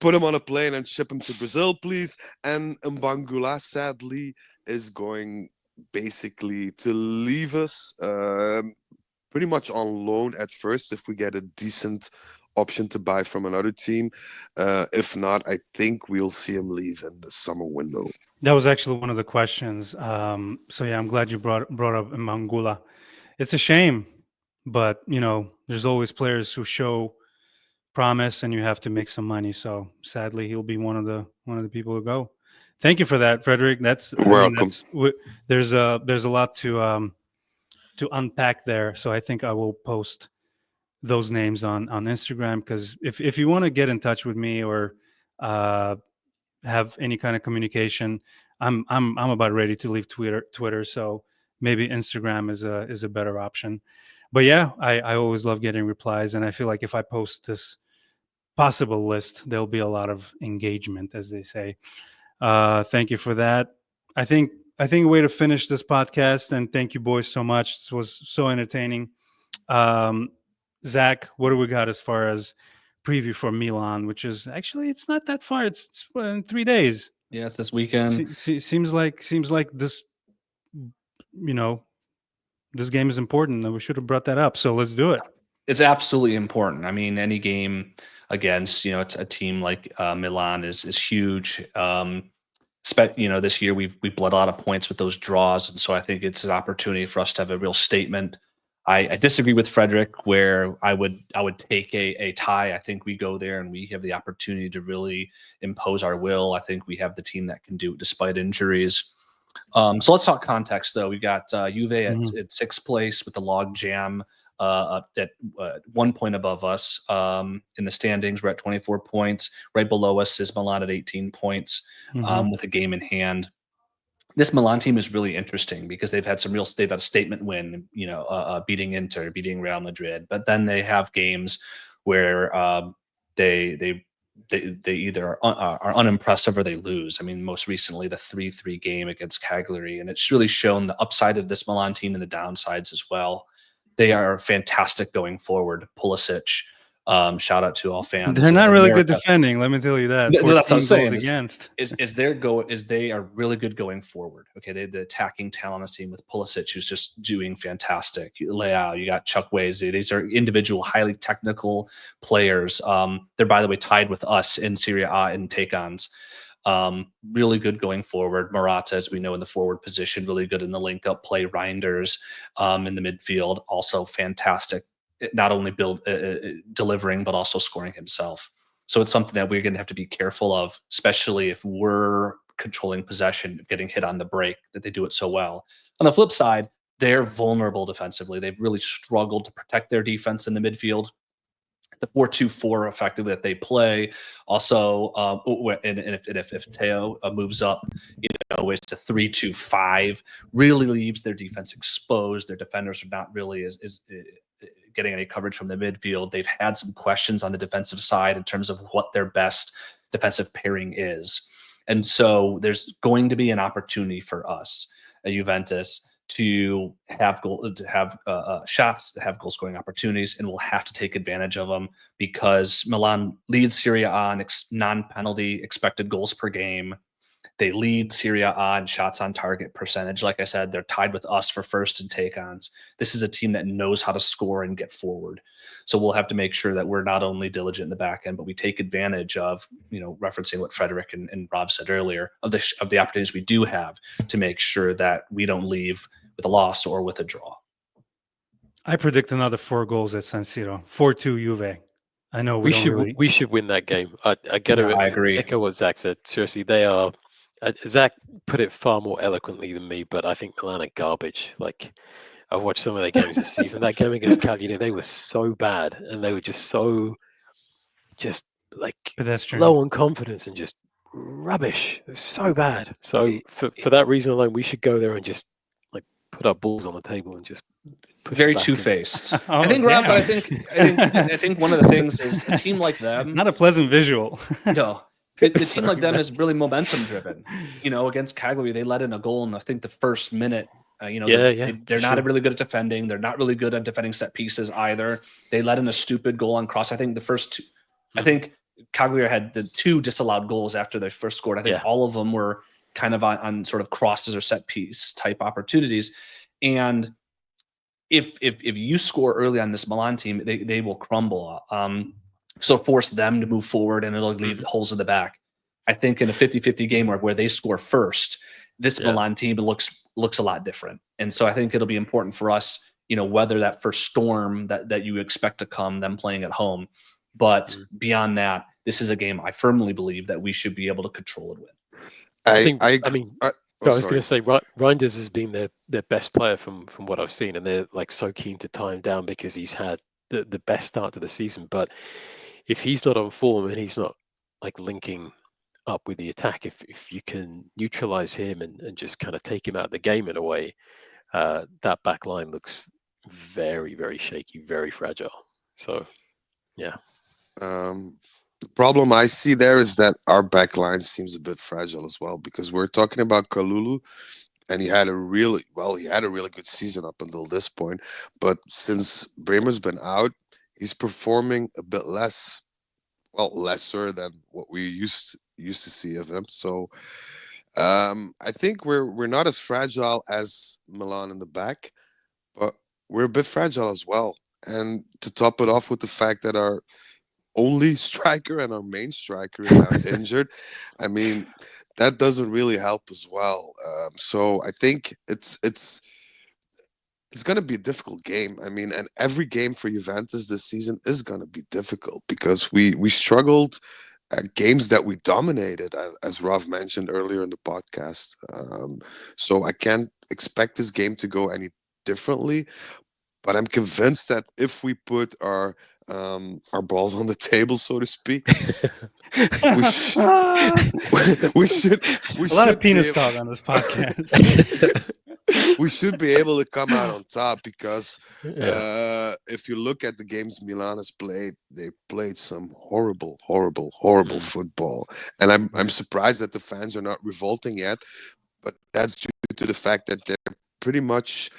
put him on a plane and ship him to Brazil, please. And Mbangula, sadly, is going basically to leave us pretty much on loan at first if we get a decent option to buy from another team. If not, I think we'll see him leave in the summer window. That was actually one of the questions. So yeah, I'm glad you brought up Mangula. It's a shame, but there's always players who show promise, and you have to make some money. So sadly, he'll be one of the people who go. Thank you for that, Frederick. Welcome. There's a lot to unpack there. So I think I will post those names on Instagram, because if you want to get in touch with me or have any kind of communication, I'm about ready to leave Twitter. So maybe Instagram is a better option. But yeah, I always love getting replies, and I feel like if I post this possible list, there'll be a lot of engagement, as they say. Thank you for that. I think a way to finish this podcast, and thank you boys so much. This was so entertaining. Zach, what do we got as far as preview for Milan, which is actually, it's not that far. It's in 3 days. Yeah, it's this weekend. Seems like this, this game is important, and we should have brought that up. So let's do it. It's absolutely important. I mean, any game against, it's a team like Milan is huge. This year we've bled a lot of points with those draws, and so I think it's an opportunity for us to have a real statement. I disagree with Frederick, where I would take a tie. I think we go there and we have the opportunity to really impose our will. I think we have the team that can do it despite injuries. So let's talk context, though. We got Juve at sixth place with the log jam at 1 point above us in the standings. We're at 24 points. Right below us is Milan at 18 points with a game in hand. This Milan team is really interesting because they've had a statement win, beating Inter, beating Real Madrid, but then they have games where they either are unimpressive or they lose. I mean, most recently the 3-3 game against Cagliari, and it's really shown the upside of this Milan team and the downsides as well. They are fantastic going forward. Pulisic, Shout out to all fans. They're not in really America. good defending, let me tell you that. No, that's what I'm 14 saying. goals against. Is they are really good going forward. Okay, the attacking talent on this team with Pulisic, who's just doing fantastic. Leao, you got Chuck Weze. These are individual, highly technical players. They're, by the way, tied with us in Serie A in take-ons. Really good going forward. Morata, as we know, in the forward position, really good in the link-up play. Reinders in the midfield, also fantastic. Not only delivering, but also scoring himself. So it's something that we're going to have to be careful of, especially if we're controlling possession, getting hit on the break, that they do it so well. On the flip side, they're vulnerable defensively. They've really struggled to protect their defense in the midfield. The 4-2-4 effectively that they play. Also, and if Teo moves up, it's a 3-2-5, really leaves their defense exposed. Their defenders are not really as getting any coverage from the midfield. They've had some questions on the defensive side in terms of what their best defensive pairing is. And so there's going to be an opportunity for us at Juventus to have shots, to have goal scoring opportunities, and we'll have to take advantage of them because Milan leads Serie A on non-penalty expected goals per game. They lead Serie A in shots on target percentage. Like I said, they're tied with us for first in take-ons. This is a team that knows how to score and get forward. So we'll have to make sure that we're not only diligent in the back end, but we take advantage of, referencing what Frederick and Rob said earlier, of the opportunities we do have to make sure that we don't leave with a loss or with a draw. I predict another 4 goals at San Siro. 4-2 Juve. I know we should win that game. I agree. Echo what Zach said. Seriously, they are. Zach put it far more eloquently than me, but I think Milan are garbage. Like, I've watched some of their games this season. That game against Cagliari, they were so bad, and they were just like pedestrian, low on confidence and just rubbish. It was so bad. So for that reason alone, we should go there and just like put our balls on the table and just very two-faced. I think, Rob, but I think one of the things is a team like them. Not a pleasant visual. No. The team like them is really momentum driven. Against Cagliari, they let in a goal in I think the first minute. They're not really good at defending. They're not really good at defending set pieces either. They let in a stupid goal on cross. I think the first two. I think Cagliari had the 2 disallowed goals after they first scored. I think all of them were kind of on sort of crosses or set piece type opportunities. And if you score early on this Milan team, they will crumble. So force them to move forward and it'll leave holes in the back. I think in a 50-50 game where they score first, this Milan team looks a lot different. And so I think it'll be important for us, weather that first storm that you expect to come, them playing at home. But beyond that, this is a game I firmly believe that we should be able to control and win. I was going to say, Reinders has been their best player from what I've seen, and they're like so keen to tie him down because he's had the best start to the season. But if he's not on form and he's not like linking up with the attack, if you can neutralize him and just kind of take him out of the game in a way, that back line looks very, very shaky, very fragile. So, yeah. The problem I see there is that our back line seems a bit fragile as well, because we're talking about Kalulu, and he had a really good season up until this point. But since Bremer's been out, he's performing a bit lesser than what we used to see of him. So I think we're not as fragile as Milan in the back, but we're a bit fragile as well. And to top it off with the fact that our only striker and our main striker is now injured, I mean, that doesn't really help as well. So I think it's going to be a difficult game. I mean, and every game for Juventus this season is going to be difficult because we struggled at games that we dominated, as Rav mentioned earlier in the podcast. So I can't expect this game to go any differently. But I'm convinced that if we put our balls on the table, so to speak, we should a lot of penis talk on this podcast. We should be able to come out on top because if you look at the games Milan has played, they played some horrible football, and I'm surprised that the fans are not revolting yet. But that's due to the fact that they're pretty much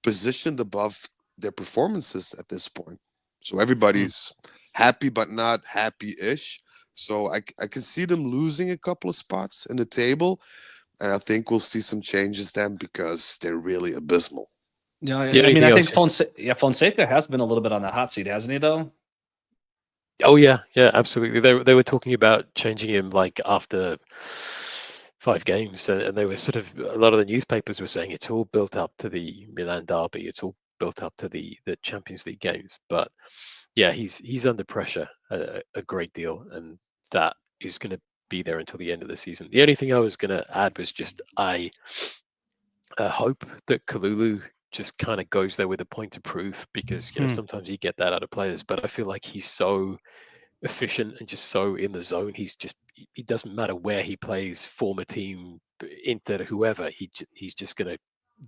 positioned above their performances at this point. So everybody's happy, but not happy-ish. So I can see them losing a couple of spots in the table, and I think we'll see some changes then because they're really abysmal. Yeah, I The only mean, thing I I think was Fonseca has been a little bit on that hot seat, hasn't he? Though. Oh yeah, absolutely. They were talking about changing him like after 5 games, and they were sort of, a lot of the newspapers were saying it's all built up to the Milan derby, it's all built up to the Champions League games. But yeah, he's under pressure a great deal, and that is going to be there until the end of the season. The only thing I was going to add was just I hope that Kalulu just kind of goes there with a point to prove, because sometimes you get that out of players, but I feel like he's so efficient and just so in the zone. He doesn't matter where he plays, former team, Inter, whoever, he's just going to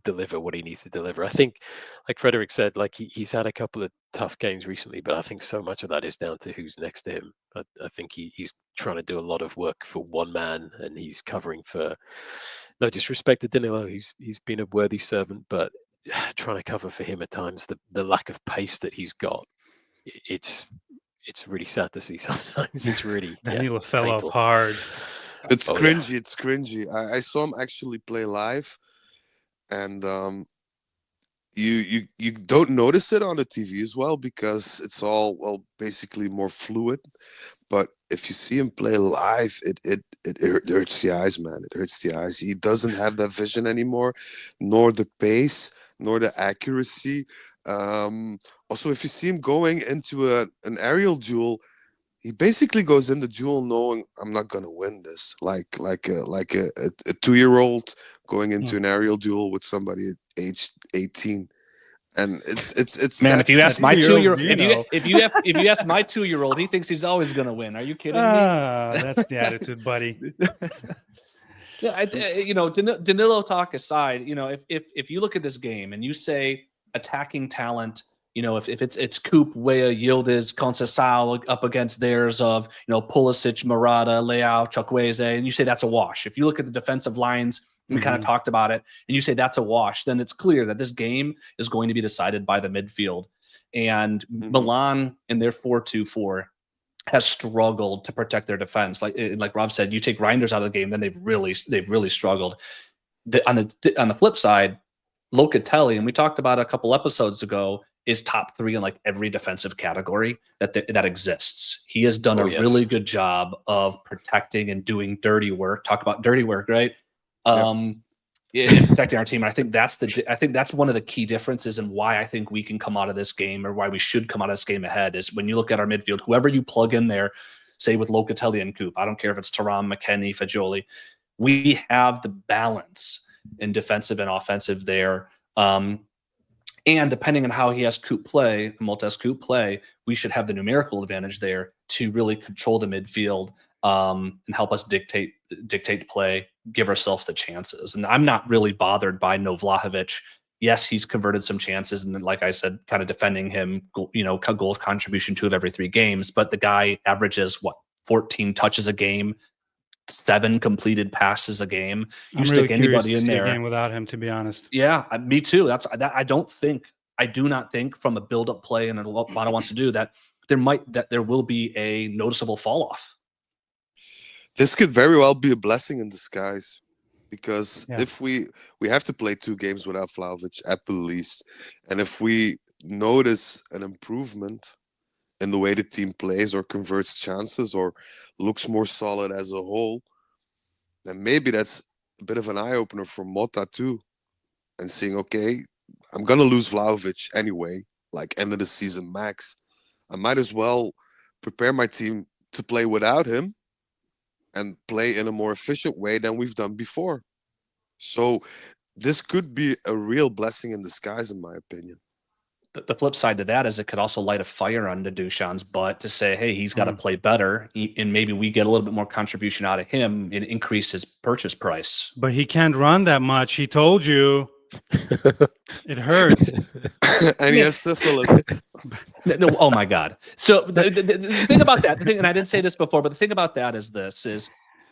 deliver what he needs to deliver. I think, like Frederick said, like he's had a couple of tough games recently, but I think so much of that is down to who's next to him. I think he's trying to do a lot of work for one man, and he's covering for, no disrespect to Danilo, he's been a worthy servant, but trying to cover for him at times, the lack of pace that he's got, it's really sad to see sometimes. It's really Danilo fell painful. off hard. It's Oh, yeah. cringy. It's cringy. I saw him actually play live, and you don't notice it on the TV as well because it's all basically more fluid. But if you see him play live, it hurts the eyes, man. It hurts the eyes. He doesn't have that vision anymore, nor the pace, nor the accuracy. Also, if you see him going into an aerial duel, he basically goes in the duel knowing I'm not gonna win this, like a 2-year-old going into an aerial duel with somebody at age 18. And it's Man, sad if you to ask see. my 2-year-old, Zeno. if you ask my 2-year-old, he thinks he's always going to win. Are you kidding me? That's the attitude, buddy. Yeah, Danilo talk aside, if you look at this game and you say attacking talent, if it's Coop, Weah, Yildiz, Conceição up against theirs of, Pulisic, Murata, Leao, Chukwueze, and you say that's a wash. If you look at the defensive lines, we kind of talked about it, and you say that's a wash, then it's clear that this game is going to be decided by the midfield. And Milan in their 4-2-4 has struggled to protect their defense. Like Rob said, you take Reinders out of the game, then they've really struggled. On the flip side, Locatelli, and we talked about a couple episodes ago, is top 3 in like every defensive category that exists. He has done really good job of protecting and doing dirty work. Talk about dirty work, right? In protecting our team. And I think that's one of the key differences and why I think we can come out of this game, or why we should come out of this game ahead, is when you look at our midfield, whoever you plug in there, say with Locatelli and Coop, I don't care if it's Thuram, McKennie, Fagioli, we have the balance in defensive and offensive there. And depending on how he has Coop play, Maltese Coop play, we should have the numerical advantage there to really control the midfield and help us dictate play, give ourselves the chances. And I'm not really bothered by No Vlahovic. Yes, he's converted some chances, and like I said, kind of defending him, goal contribution 2 of every 3 games. But the guy averages 14 touches a game, 7 completed passes a game. You stick anybody in there. A game without him, to be honest. Yeah, me too. I do not think from a build-up play and what Bono wants to do that there will be a noticeable fall off. This could very well be a blessing in disguise, because if we have to play 2 games without Vlahovic at the least, and if we notice an improvement in the way the team plays or converts chances or looks more solid as a whole, then maybe that's a bit of an eye-opener for Mota too, and seeing, okay, I'm gonna lose Vlahovic anyway, like end of the season max. I might as well prepare my team to play without him and play in a more efficient way than we've done before. So this could be a real blessing in disguise, in my opinion. The flip side to that is it could also light a fire under Duchan's butt to say, hey, he's got to play better, and maybe we get a little bit more contribution out of him and increase his purchase price. But he can't run that much. He told you. It hurts. And he has syphilis. No, oh my God. So the thing about that, and I didn't say this before, but the thing about that is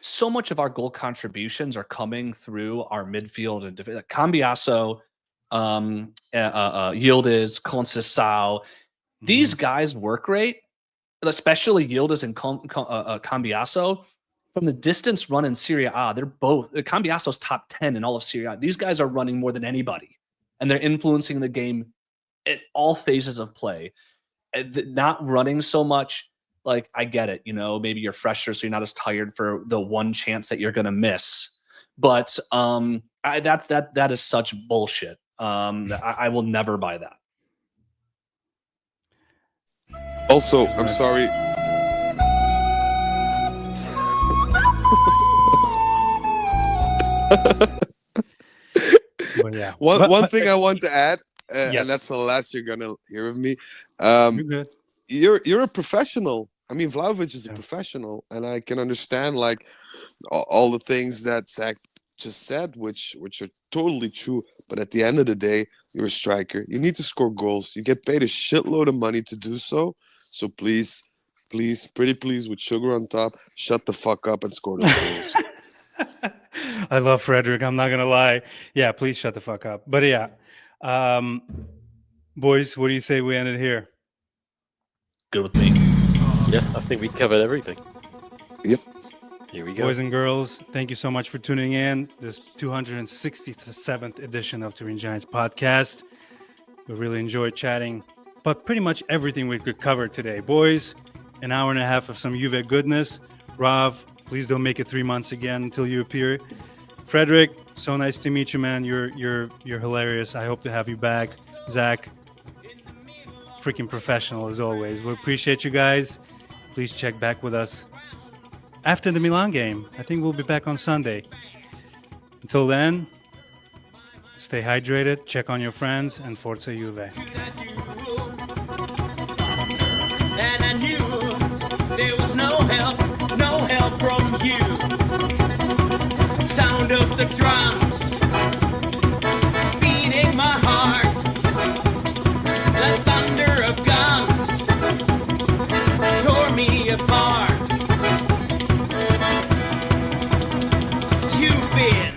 so much of our goal contributions are coming through our midfield and Cambiasso, Yildiz, Conceição. These guys' work rate, especially Yildiz and Cambiaso, from the distance run in Serie A, they're both Cambiaso's top 10 in all of Serie A. These guys are running more than anybody, and they're influencing the game at all phases of play. Not running so much, like, I get it, maybe you're fresher, so you're not as tired for the one chance that you're going to miss. But that is such bullshit. I will never buy that. Also, I'm sorry. Yeah. One thing I want to add, yes. and that's the last you're gonna hear of me. You're good. You're a professional. I mean, Vlahovic is a professional, and I can understand like all the things that Zach just said, which are totally true. But at the end of the day, you're a striker. You need to score goals. You get paid a shitload of money to do so. So please, pretty please, with sugar on top, shut the fuck up and score those goals. I love Frederick. I'm not gonna lie. Yeah, please shut the fuck up. But yeah, boys, what do you say we end it here? Good with me. Yeah, I think we covered everything. Yep. Here we go. Boys and girls, thank you so much for tuning in. This 267th edition of Turin Giants Podcast. We really enjoyed chatting, but pretty much everything we could cover today. Boys, an hour and a half of some Juve goodness. Rav, please don't make it 3 months again until you appear. Frederick, so nice to meet you, man. You're hilarious. I hope to have you back. Zach, freaking professional as always. We appreciate you guys. Please check back with us after the Milan game. I think we'll be back on Sunday. Until then, stay hydrated, check on your friends, and Forza Juve. And I knew there was no help from you. Sound of the drums beating my heart. The thunder of guns tore me apart. You've been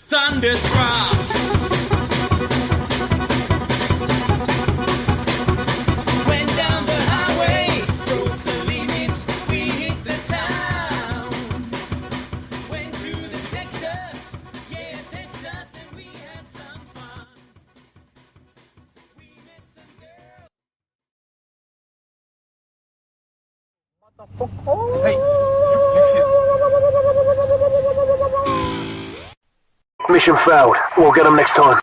thunderstruck. Mission failed. We'll get them next time.